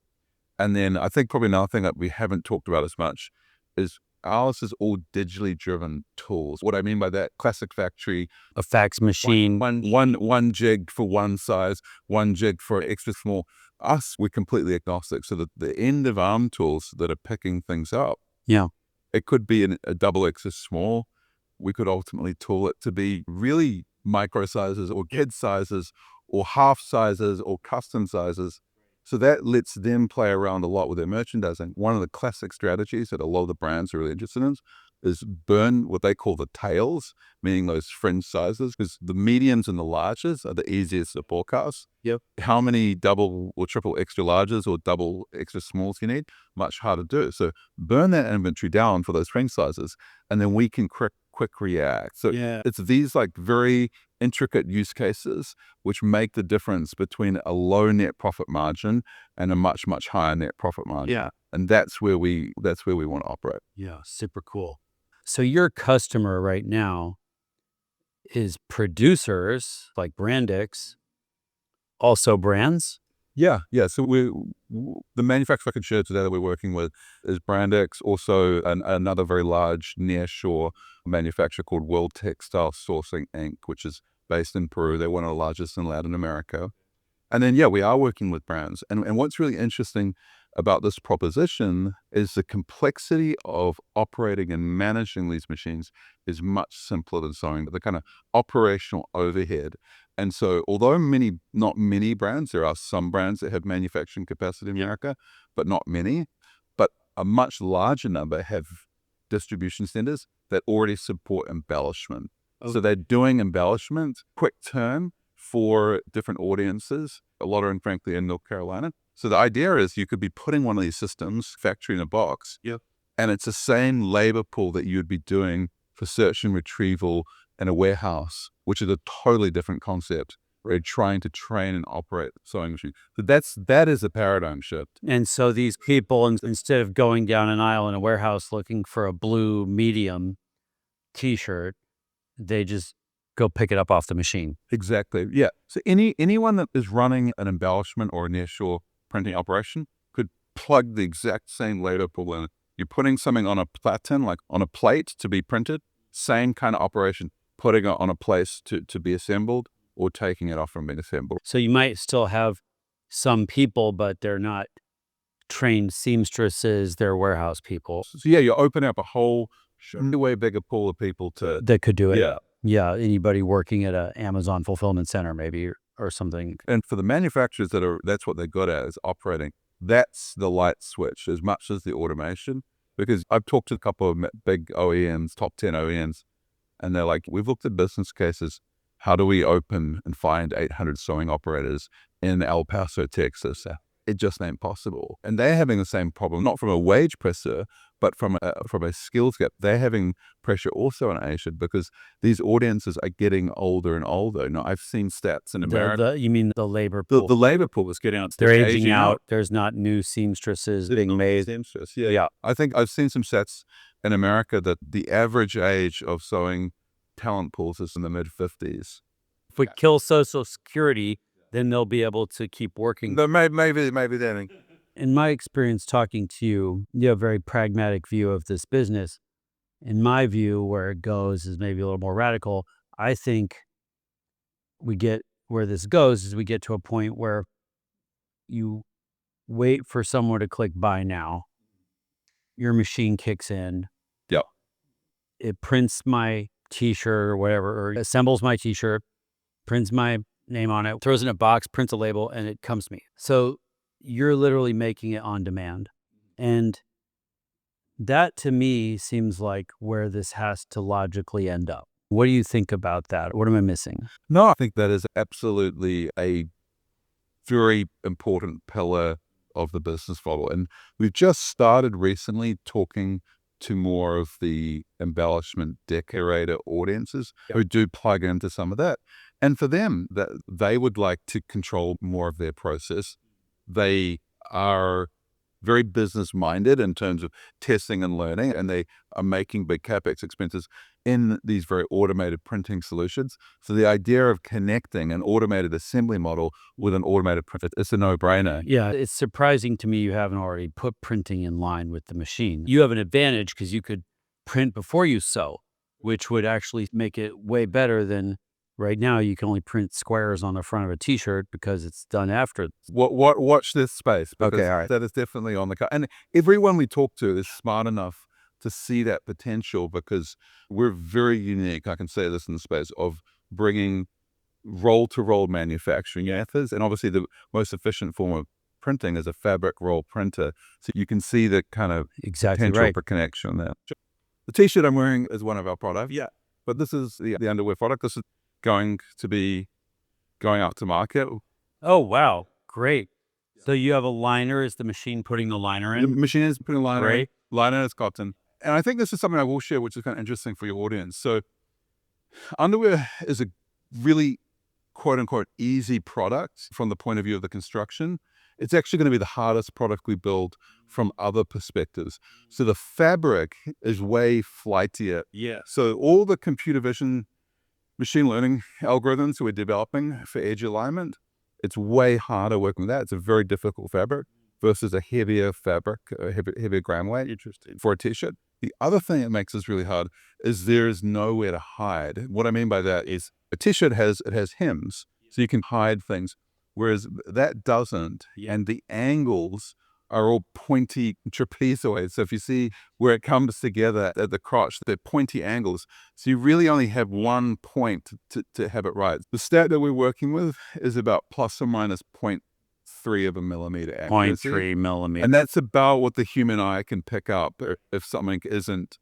And then I think probably another thing that we haven't talked about as much is ours is all digitally driven tools. What I mean by that, classic factory. A fax machine. One jig for one size, one jig for extra small. Us, we're completely agnostic. So that the end of arm tools that are picking things up. Yeah. It could be a double extra small. We could ultimately tool it to be really micro sizes or kid sizes or half sizes or custom sizes. So that lets them play around a lot with their merchandising. One of the classic strategies that a lot of the brands are really interested in is burn what they call the tails, meaning those fringe sizes, because the mediums and the larges are the easiest to forecast. Yep. How many double or triple extra larges or double extra smalls you need, much harder to do. So burn that inventory down for those fringe sizes, and then we can quick react. So it's these like very intricate use cases which make the difference between a low net profit margin and a much, much higher net profit margin. Yeah. And that's where we want to operate. Yeah, super cool. So your customer right now is producers like Brandix, also brands? Yeah. So the manufacturer I can share today that we're working with is Brandix, also another very large nearshore manufacturer called World Textile Sourcing Inc., which is based in Peru. They're one of the largest in Latin America. And then, we are working with brands. And what's really interesting about this proposition is the complexity of operating and managing these machines is much simpler than sewing, but the kind of operational overhead. And so, although not many brands, there are some brands that have manufacturing capacity in America, but not many, but a much larger number have distribution centers that already support embellishment. So they're doing embellishment, quick turn for different audiences. A lot are, frankly, in North Carolina. So the idea is you could be putting one of these systems, factory in a box, and it's the same labor pool that you'd be doing for search and retrieval in a warehouse, which is a totally different concept. We're trying to train and operate a sewing machine. So that is a paradigm shift. And so these people, instead of going down an aisle in a warehouse looking for a blue medium t-shirt, they just go pick it up off the machine. Exactly. Yeah. So anyone that is running an embellishment or a nearshore printing operation could plug the exact same labor pool in. You're putting something on a platen, like on a plate to be printed, same kind of operation, putting it on a place to be assembled or taking it off from being assembled. So you might still have some people, but they're not trained seamstresses, they're warehouse people. So you open up a whole way bigger pool of people that could do it. Yeah. Yeah, anybody working at an Amazon fulfillment center maybe or something. And for the manufacturers that's what they're good at, is operating. That's the light switch as much as the automation. Because I've talked to a couple of big OEMs, top 10 OEMs, and they're like, we've looked at business cases. How do we open and find 800 sewing operators in El Paso, Texas? It just ain't possible. And they're having the same problem, not from a wage pressure, but from a skills gap. They're having pressure also in Asia because these audiences are getting older and older. Now, I've seen stats in America. You mean the labor pool? The labor pool is getting out. They're aging out. There's not new seamstresses being made. Yeah. I think I've seen some stats in America that the average age of sewing talent pools is in the mid-50s. If we kill Social Security, then they'll be able to keep working. Maybe then. In my experience talking to you, you have a very pragmatic view of this business. In my view, where it goes is maybe a little more radical. I think we get where this goes is we get to a point where you wait for someone to click buy now. Your machine kicks in. Yeah. It prints my t-shirt or whatever, or assembles my t-shirt, prints my name on it, throws it in a box, prints a label, and it comes to me. So you're literally making it on demand. And that to me seems like where this has to logically end up. What do you think about that? What am I missing? No, I think that is absolutely a very important pillar of the business model. And we've just started recently talking to more of the embellishment decorator audiences who do plug into some of that. And for them, that they would like to control more of their process. They are very business minded in terms of testing and learning, and they are making big CapEx expenses in these very automated printing solutions. So the idea of connecting an automated assembly model with an automated print, it's a no-brainer. Yeah, it's surprising to me you haven't already put printing in line with the machine. You have an advantage because you could print before you sew, which would actually make it way better than right now. You can only print squares on the front of a t-shirt because it's done after. Watch this space. Because Okay, all right. that is definitely on the cut. And everyone we talk to is smart enough to see that potential because we're very unique. I can say this in the space of bringing roll-to-roll manufacturing methods. And obviously the most efficient form of printing is a fabric roll printer. So you can see the kind of potential for connection there. The t-shirt I'm wearing is one of our products. Yeah. But this is the underwear product. This is going to be going out to market. Oh, wow. Great. So you have a liner. Is the machine putting the liner in? The machine is putting a liner in. Great. Liner is cotton. And I think this is something I will share, which is kind of interesting for your audience. So underwear is really quote unquote easy product from the point of view of the construction, it's actually going to be the hardest product we build from other perspectives. So the fabric is way flightier. Yeah. So all the computer vision, machine learning algorithms we're developing for edge alignment, it's way harder working with that. It's a very difficult fabric versus a heavier fabric, a heavier gram weight. Interesting. For a t-shirt. The other thing that makes this really hard is there is nowhere to hide. What I mean by that is a t-shirt has hems, so you can hide things, whereas that doesn't. And the angles are all pointy trapezoids. So if you see where it comes together at the crotch, they're pointy angles. So you really only have one point to have it right. The stat that we're working with is about plus or minus 0.3 of a millimeter accuracy. 0.3 millimeter. And that's about what the human eye can pick up if something isn't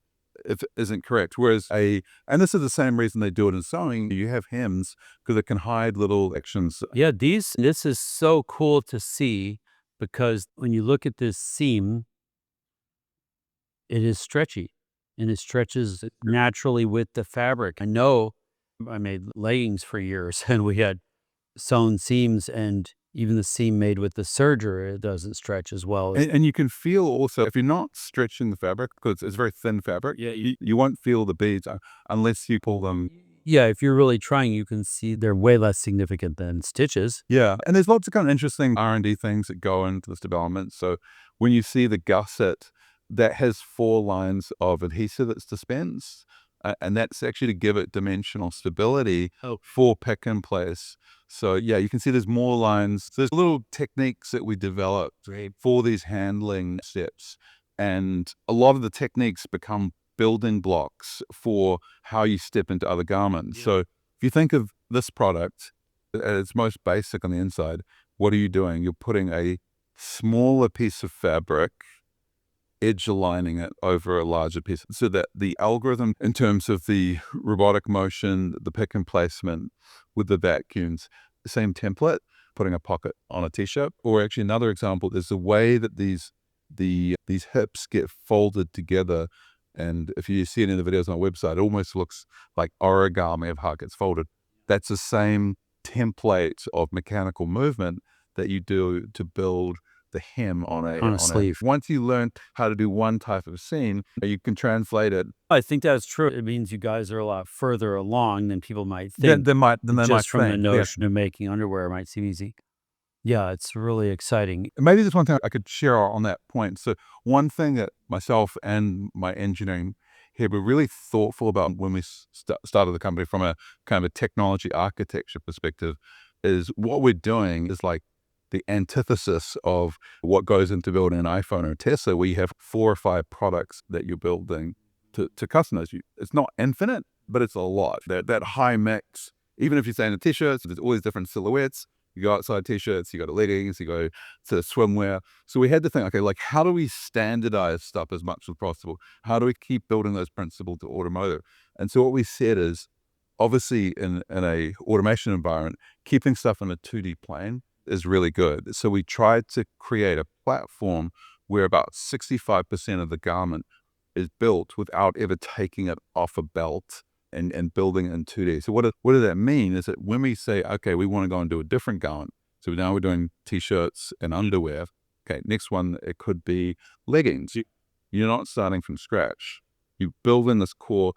correct. Whereas and this is the same reason they do it in sewing, you have hems because it can hide little actions. Yeah, this is so cool to see, because when you look at this seam, it is stretchy and it stretches naturally with the fabric. I know I made leggings for years and we had sewn seams, and even the seam made with the serger, it doesn't stretch as well. And you can feel also, if you're not stretching the fabric, because it's very thin fabric, you won't feel the beads unless you pull them. Yeah, if you're really trying, you can see they're way less significant than stitches. Yeah, and there's lots of kind of interesting R&D things that go into this development. So when you see the gusset, that has 4 lines of adhesive that's dispensed, and that's actually to give it dimensional stability for pick and place. So yeah, you can see there's more lines. There's little techniques that we developed for these handling steps, and a lot of the techniques become building blocks for how you step into other garments. So if you think of this product at its most basic on the inside, what are you doing? You're putting a smaller piece of fabric, edge aligning it over a larger piece, so that the algorithm in terms of the robotic motion, the pick and placement with the vacuums, the same template, putting a pocket on a t-shirt. Or actually another example is the way that these hips get folded together. And if you see it in the videos on our website, it almost looks like origami of how it gets folded. That's the same template of mechanical movement that you do to build the hem on a sleeve. Once you learn how to do one type of seam, you can translate it. I think that's true. It means you guys are a lot further along than people might think. They might just from the think. notion of making underwear might seem easy. Yeah, it's really exciting. Maybe there's one thing I could share on that point. So one thing that myself and my engineering here were really thoughtful about when we started the company from a kind of a technology architecture perspective is what we're doing is like the antithesis of what goes into building an iPhone or a Tesla, where you have 4 or 5 products that you're building to customers. It's not infinite, but it's a lot. That high mix, even if you're saying a t-shirt, there's all these different silhouettes. You go outside t-shirts, you go to leggings, you go to swimwear. So we had to think, okay, like how do we standardize stuff as much as possible? How do we keep building those principles to automotive? And so what we said is, obviously in a automation environment, keeping stuff in a 2D plane is really good. So we tried to create a platform where about 65% of the garment is built without ever taking it off a belt and building it in 2D. So what does that mean is that when we say, okay, we want to go and do a different garment, so now we're doing t-shirts and underwear. Okay, next one, it could be leggings. You're not starting from scratch. You build in this core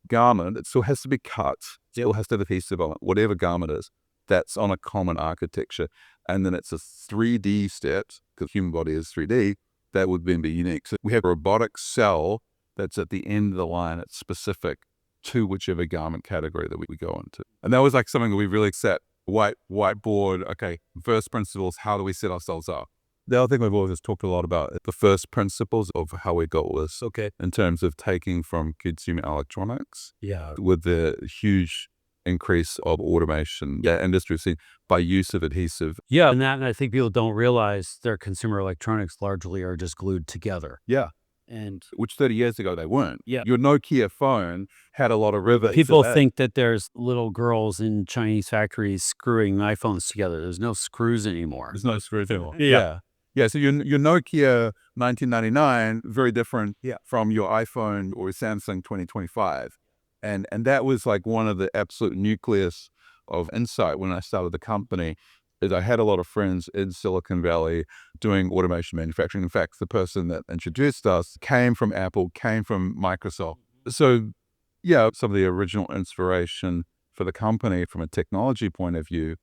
garment. It still has to be cut. It still has to have adhesive on it, whatever garment is. That's on a common architecture. And then it's a 3D step, because human body is 3D, that would then be unique. So we have a robotic cell that's at the end of the line. It's specific to whichever garment category that we go into. And that was like something that we really set whiteboard. Okay, first principles, how do we set ourselves up? The other thing we've always talked a lot about, the first principles of how we got this. Okay. In terms of taking from consumer electronics. Yeah. With the huge increase of automation industry seen by use of adhesive. Yeah, and I think people don't realize their consumer electronics largely are just glued together. Yeah. And which 30 years ago they weren't. Yeah. Your Nokia phone had a lot of rivets. People think that there's little girls in Chinese factories screwing iPhones together. There's no screws anymore. There's no screws anymore. Yeah. So your Nokia 1999, very different from your iPhone or Samsung 2025. And that was like one of the absolute nucleus of insight when I started the company is I had a lot of friends in Silicon Valley doing automation manufacturing. In fact, the person that introduced us came from Apple, came from Microsoft. So yeah, some of the original inspiration for the company from a technology point of view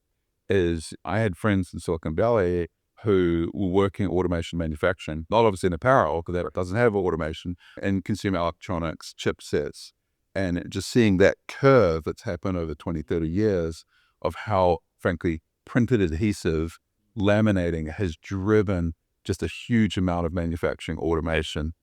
is I had friends in Silicon Valley who were working automation manufacturing, not obviously in apparel because that doesn't have automation, in consumer electronics, chipsets, and just seeing that curve that's happened over 20, 30 years of how, frankly, printed adhesive laminating has driven just a huge amount of manufacturing automation.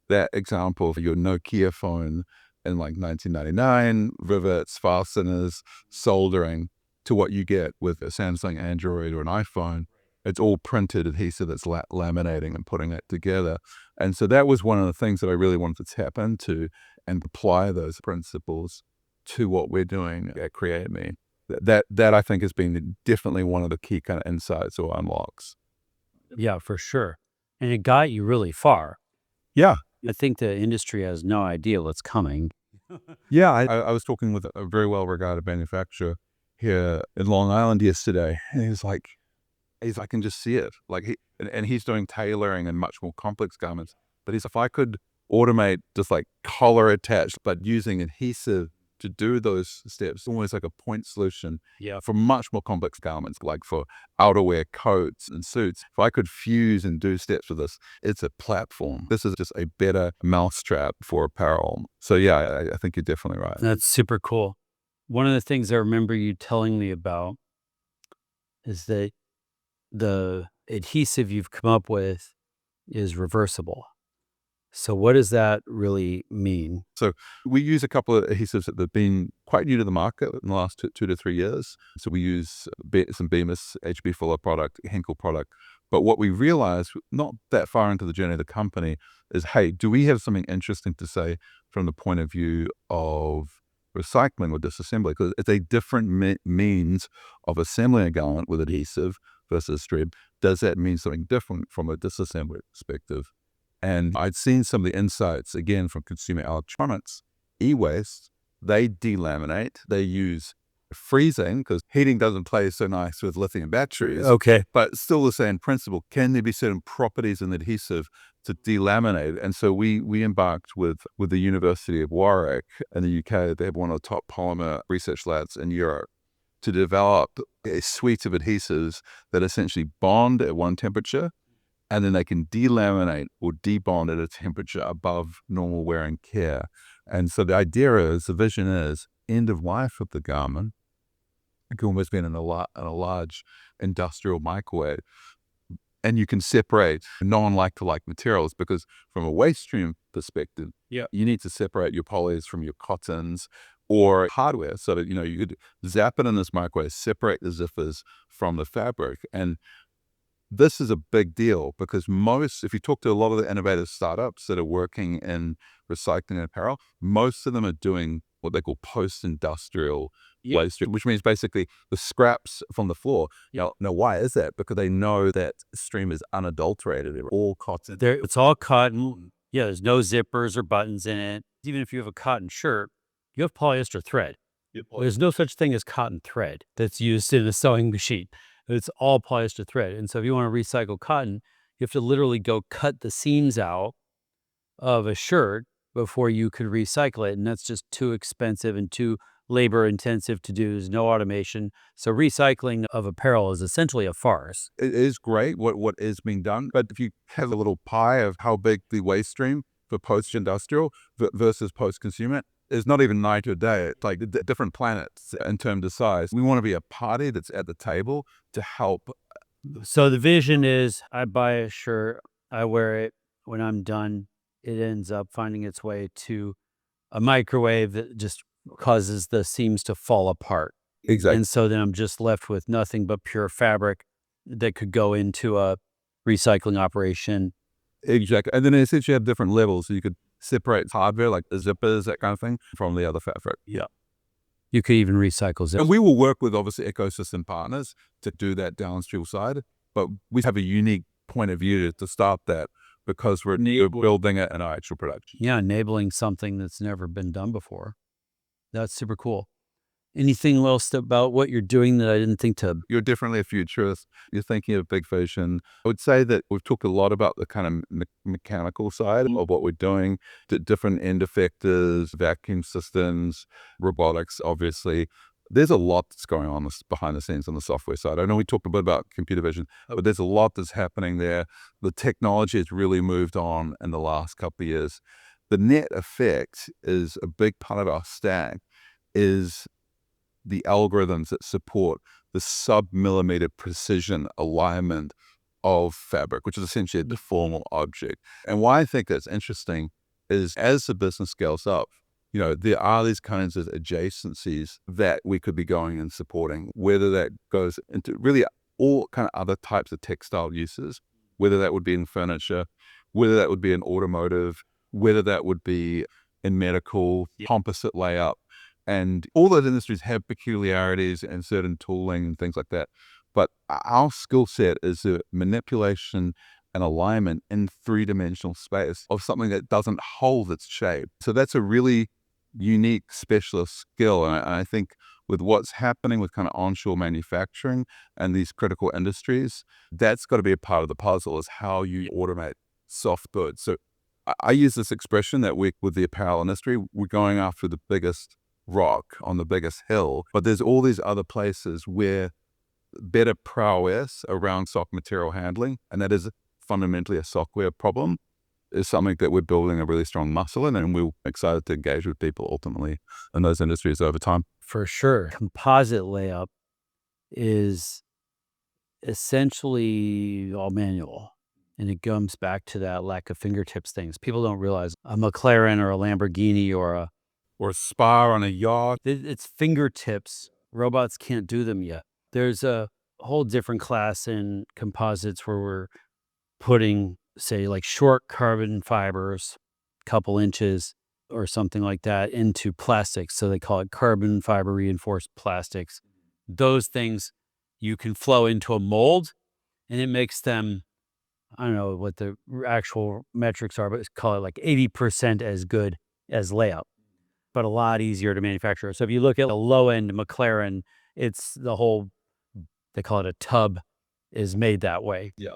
That example of your Nokia phone in like 1999, rivets, fasteners, soldering, to what you get with a Samsung Android or an iPhone. It's all printed adhesive that's laminating and putting it together. And so that was one of the things that I really wanted to tap into and apply those principles to what we're doing at CreateMe. That I think has been definitely one of the key kind of insights or unlocks. Yeah, for sure. And it got you really far. Yeah. I think the industry has no idea what's coming. Yeah. I was talking with a very well-regarded manufacturer here in Long Island yesterday, and I can just see it. Like he's doing tailoring and much more complex garments. But if I could automate just like collar attached, but using adhesive to do those steps, almost like a point solution for much more complex garments, like for outerwear, coats and suits. If I could fuse and do steps with this, it's a platform. This is just a better mousetrap for apparel. So yeah, I think you're definitely right. That's super cool. One of the things I remember you telling me about is that the adhesive you've come up with is reversible. So what does that really mean? So we use a couple of adhesives that have been quite new to the market in the last 2 to 3 years. So we use some Bemis, HB Fuller product, Henkel product. But what we realized, not that far into the journey of the company, is, hey, do we have something interesting to say from the point of view of recycling or disassembly? Because it's a different means of assembling a garment with adhesive versus strip. Does that mean something different from a disassembly perspective? And I'd seen some of the insights, again, from consumer electronics, e-waste. They delaminate, they use freezing, because heating doesn't play so nice with lithium batteries. Okay. But still the same principle. Can there be certain properties in adhesive to delaminate? And so we embarked with the University of Warwick in the UK. They have one of the top polymer research labs in Europe to develop a suite of adhesives that essentially bond at one temperature, and then they can delaminate or debond at a temperature above normal wear and care. And so the vision is, end of life of the garment, it can almost be in a large industrial microwave. And you can separate non-like-to-like materials, because from a waste stream perspective, you need to separate your polys from your cottons or hardware, so that, you could zap it in this microwave, separate the zippers from the fabric. And this is a big deal, because if you talk to a lot of the innovative startups that are working in recycling and apparel, most of them are doing what they call post-industrial waste stream, which means basically the scraps from the floor. Now, why is that? Because they know that stream is unadulterated. They're all cotton. It's all cotton. Yeah, there's no zippers or buttons in it. Even if you have a cotton shirt, you have polyester thread. There's no such thing as cotton thread that's used in a sewing machine. It's all polyester thread. And so if you want to recycle cotton, you have to literally go cut the seams out of a shirt before you could recycle it. And that's just too expensive and too labor intensive to do. There's no automation. So recycling of apparel is essentially a farce. It is great what is being done. But if you have a little pie of how big the waste stream for post-industrial versus post-consumer, it's not even night or day. It's like different planets in terms of size. We want to be a party that's at the table to help. So the vision is, I buy a shirt, I wear it. When I'm done, it ends up finding its way to a microwave that just causes the seams to fall apart. Exactly. And so then I'm just left with nothing but pure fabric that could go into a recycling operation. Exactly. And then essentially you have different levels. So you could separate hardware, like the zippers, that kind of thing, from the other fabric. Yeah. You could even recycle zippers. And we will work with, obviously, ecosystem partners to do that downstream side. But we have a unique point of view to start that, because we're building it in our actual production. Yeah, enabling something that's never been done before. That's super cool. Anything else about what you're doing that I didn't think to? You're definitely a futurist. You're thinking of big vision. I would say that we've talked a lot about the kind of mechanical side of what we're doing, the different end effectors, vacuum systems, robotics, obviously. There's a lot that's going on behind the scenes on the software side. I know we talked a bit about computer vision, but there's a lot that's happening there. The technology has really moved on in the last couple of years. The net effect is a big part of our stack is the algorithms that support the sub-millimeter precision alignment of fabric, which is essentially a deformable object. And why I think that's interesting is as the business scales up, there are these kinds of adjacencies that we could be going and supporting, whether that goes into really all kind of other types of textile uses, whether that would be in furniture, whether that would be in automotive, whether that would be in medical, composite layup. And all those industries have peculiarities and certain tooling and things like that. But our skill set is the manipulation and alignment in three-dimensional space of something that doesn't hold its shape. So that's a really unique specialist skill. And I think with what's happening with kind of onshore manufacturing and these critical industries, that's got to be a part of the puzzle, is how you automate soft goods. So I use this expression that with the apparel industry, we're going after the biggest rock on the biggest hill, but there's all these other places where better prowess around soft material handling, and that is fundamentally a software problem, is something that we're building a really strong muscle in, and we're excited to engage with people ultimately in those industries over time. For sure. Composite layup is essentially all manual. And it comes back to that lack of fingertips things. People don't realize a McLaren or a Lamborghini or a spar on a yacht. It's fingertips. Robots can't do them yet. There's a whole different class in composites where we're putting, say, like short carbon fibers, couple inches or something like that, into plastics. So they call it carbon fiber reinforced plastics. Those things you can flow into a mold, and it makes them, I don't know what the actual metrics are, but call it like 80% as good as layup, but a lot easier to manufacture. So if you look at a low-end McLaren, it's the whole, they call it a tub, is made that way. Yeah.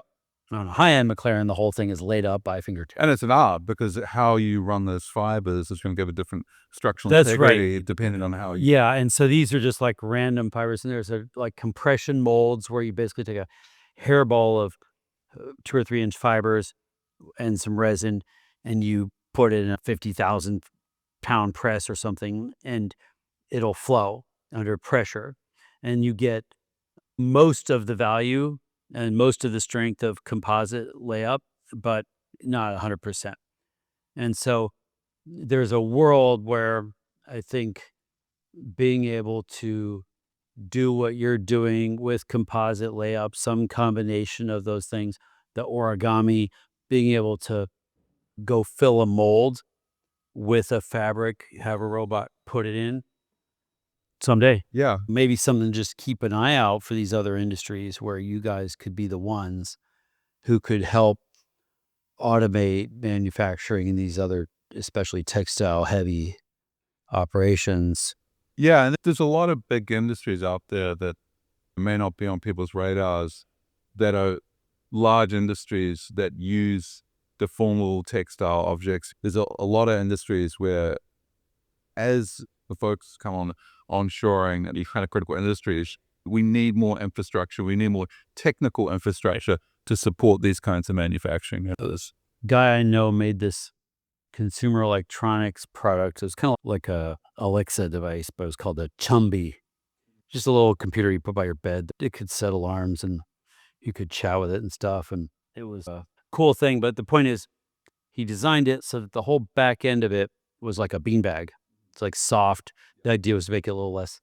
On a high-end McLaren, the whole thing is laid up by fingertips. And it's an art, because how you run those fibers is going to give a different structural That's integrity right. depending on how you... Yeah, and so these are just like random fibers, and there's like compression molds where you basically take a hairball of 2 or 3 inch fibers and some resin, and you put it in a 50,000 pound press or something, and it'll flow under pressure, and you get most of the value and most of the strength of composite layup, but not 100%. And so there's a world where I think being able to do what you're doing with composite layup, some combination of those things, the origami, being able to go fill a mold with a fabric, have a robot put it in someday. Yeah. Maybe something to just keep an eye out for these other industries where you guys could be the ones who could help automate manufacturing in these other, especially textile heavy operations. Yeah, and there's a lot of big industries out there that may not be on people's radars, that are large industries that use deformable textile objects. There's a lot of industries where, as the folks come on onshoring and these kind of critical industries, we need more infrastructure. We need more technical infrastructure to support these kinds of manufacturing. This guy I know made this consumer electronics product. It was kind of like a Alexa device, but it was called a Chumby. Just a little computer you put by your bed. It could set alarms and you could chat with it and stuff. And it was a cool thing. But the point is, he designed it so that the whole back end of it was like a beanbag. It's like soft. The idea was to make it a little less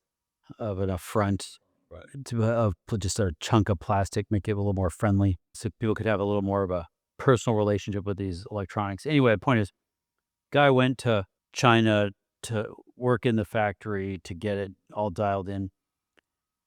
of an affront, right, to put just a chunk of plastic, make it a little more friendly, so people could have a little more of a personal relationship with these electronics. Anyway, the point is, guy went to China to work in the factory to get it all dialed in.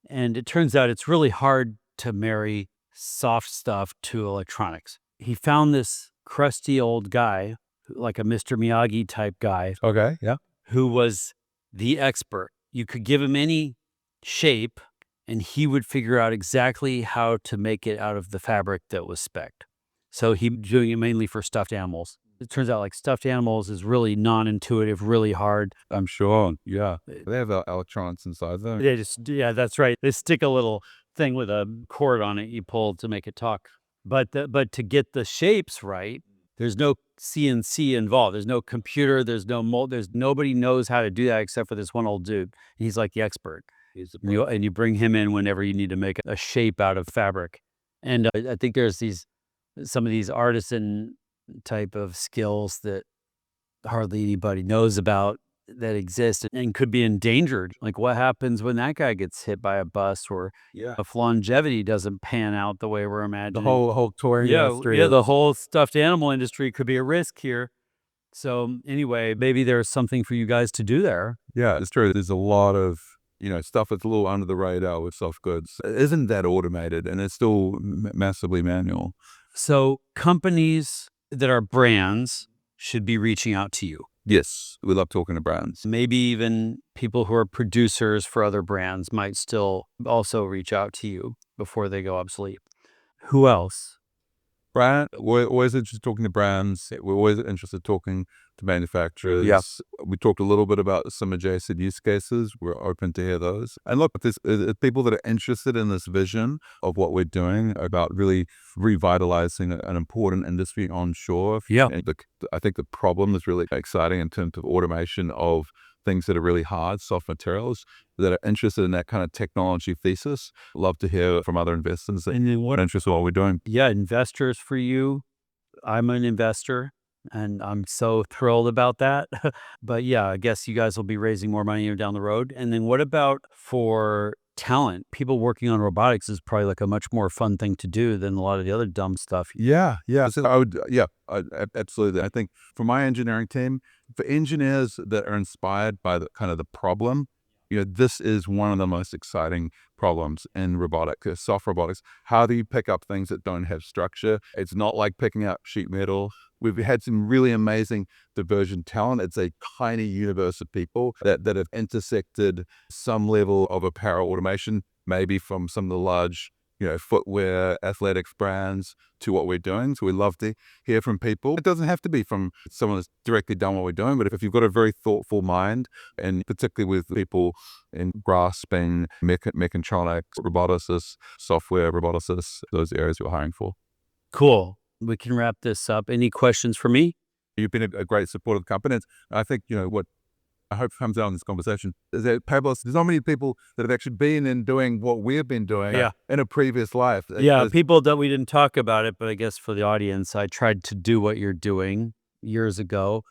And it turns out it's really hard to marry soft stuff to electronics. He found this crusty old guy, like a Mr. Miyagi type guy. Okay, yeah. Who was the expert. you could give him any shape and he would figure out exactly how to make it out of the fabric that was spec'd. So he doing it mainly for stuffed animals. It turns out like stuffed animals is really non-intuitive, really hard. I'm sure. Yeah. They have electronics inside though. They just, yeah, that's right. They stick a little thing with a cord on it you pull to make it talk. But to get the shapes right, there's no CNC involved. There's no computer. There's no mold. There's nobody knows how to do that except for this one old dude. He's like the expert. And you bring him in whenever you need to make a shape out of fabric. And I think there's some of these artisan type of skills that hardly anybody knows about that exist and could be endangered. Like what happens when that guy gets hit by a bus, or if longevity doesn't pan out the way we're imagining. The whole touring industry. Yeah, the whole stuffed animal industry could be a risk here. So anyway, maybe there's something for you guys to do there. Yeah, it's true. There's a lot of, stuff that's a little under the radar with soft goods. It isn't that automated and it's still massively manual. So companies that are brands should be reaching out to you. Yes, we love talking to brands. Maybe even people who are producers for other brands might still also reach out to you before they go obsolete. Who else? We're always interested in talking to brands. We're always interested in talking to manufacturers. Yeah. We talked a little bit about some adjacent use cases. We're open to hear those. And look, there's people that are interested in this vision of what we're doing about really revitalizing an important industry onshore. Yeah. And I think the problem is really exciting in terms of automation of things that are really hard, soft materials, that are interested in that kind of technology thesis. Love to hear from other investors that are interested in what we're doing. Yeah, investors for you. I'm an investor and I'm so thrilled about that. But yeah, I guess you guys will be raising more money down the road. And then what about for talent? People working on robotics is probably like a much more fun thing to do than a lot of the other dumb stuff. Yeah. So absolutely. I think for my engineering team, for engineers that are inspired by the kind of the problem, this is one of the most exciting problems in robotics, soft robotics. How do you pick up things that don't have structure? It's not like picking up sheet metal. We've had some really amazing divergent talent. It's a tiny universe of people that have intersected some level of apparel automation, maybe from some of the large, footwear, athletics brands to what we're doing. So we love to hear from people. It doesn't have to be from someone that's directly done what we're doing, but if you've got a very thoughtful mind, and particularly with people in grasping mechatronics, roboticists, software roboticists, those areas we're hiring for. Cool. We can wrap this up. Any questions for me? You've been a great support of the company. I think, what I hope comes out in this conversation is that Pablos, there's not many people that have actually been in doing what we've been doing in a previous life. Yeah, people that we didn't talk about it, but I guess for the audience, I tried to do what you're doing years ago.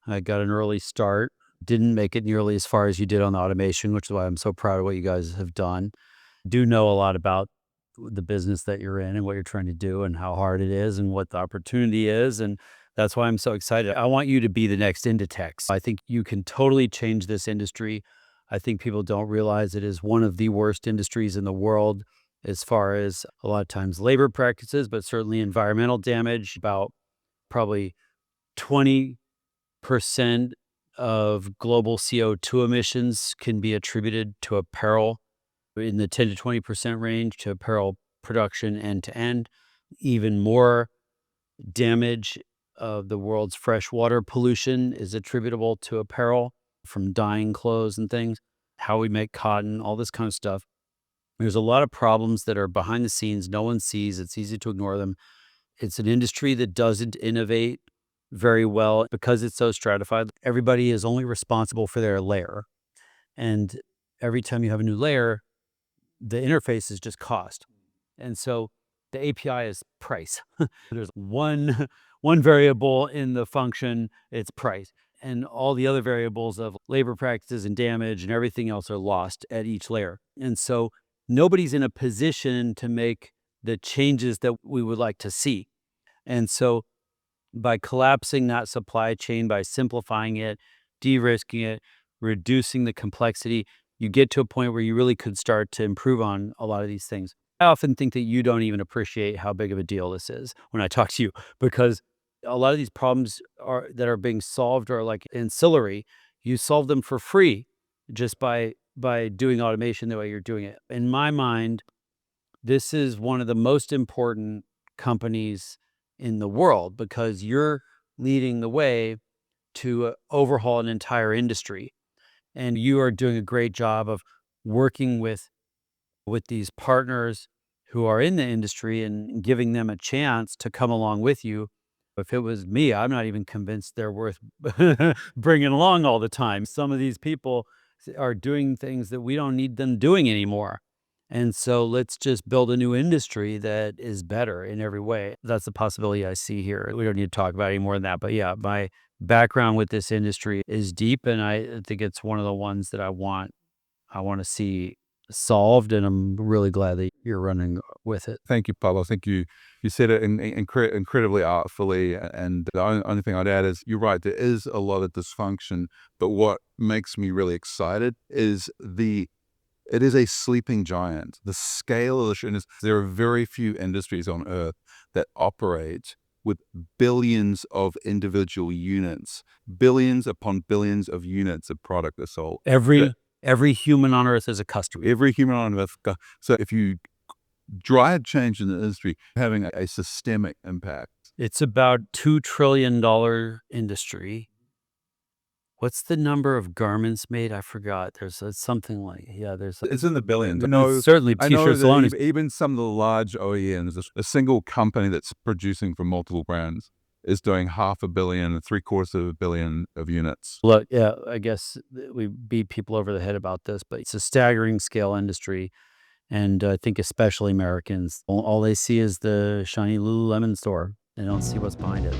I got an early start, didn't make it nearly as far as you did on the automation, which is why I'm so proud of what you guys have done. Do know a lot about the business that you're in and what you're trying to do and how hard it is and what the opportunity is. And that's why I'm so excited. I want you to be the next Inditex. I think you can totally change this industry. I think people don't realize it is one of the worst industries in the world as far as a lot of times labor practices, but certainly environmental damage. About probably 20% of global CO2 emissions can be attributed to apparel, in the 10 to 20% range to apparel production end to end. Even more damage of the world's freshwater pollution is attributable to apparel, from dyeing clothes and things, how we make cotton, all this kind of stuff. There's a lot of problems that are behind the scenes. No one sees. It's easy to ignore them. It's an industry that doesn't innovate very well because it's so stratified. Everybody is only responsible for their layer. And every time you have a new layer, the interface is just cost. And so the API is price. There's one variable in the function, it's price. And all the other variables of labor practices and damage and everything else are lost at each layer. And so nobody's in a position to make the changes that we would like to see. And so by collapsing that supply chain, by simplifying it, de-risking it, reducing the complexity, you get to a point where you really could start to improve on a lot of these things. I often think that you don't even appreciate how big of a deal this is when I talk to you, because a lot of these problems that are being solved are like ancillary. You solve them for free just by by doing automation the way you're doing it. In my mind, this is one of the most important companies in the world because you're leading the way to overhaul an entire industry. And you are doing a great job of working with these partners who are in the industry and giving them a chance to come along with you. If it was me, I'm not even convinced they're worth bringing along all the time. Some of these people are doing things that we don't need them doing anymore. And so let's just build a new industry that is better in every way. That's the possibility I see here. We don't need to talk about any more than that. But yeah, my background with this industry is deep, and I think it's one of the ones that I want to see solved, and I'm really glad that you're running with it. Thank you, Pablo. I think you said it incredibly artfully. And the only thing I'd add is you're right. There is a lot of dysfunction, but what makes me really excited is it is a sleeping giant. The scale of the shit is there are very few industries on earth that operate with billions of individual units, billions upon billions of units of product are sold. Every human on earth is a customer. Every human on earth. So if you drive change in the industry, having a systemic impact. It's about $2 trillion industry. What's the number of garments made? I forgot. There's something like, It's in the billions. Certainly I know t-shirts that alone. even some of the large OEMs, a single company that's producing for multiple brands is doing 500 million, 750 million of units. Look, yeah, I guess we beat people over the head about this, but it's a staggering scale industry. And I think especially Americans, all they see is the shiny Lululemon store. They don't see what's behind it.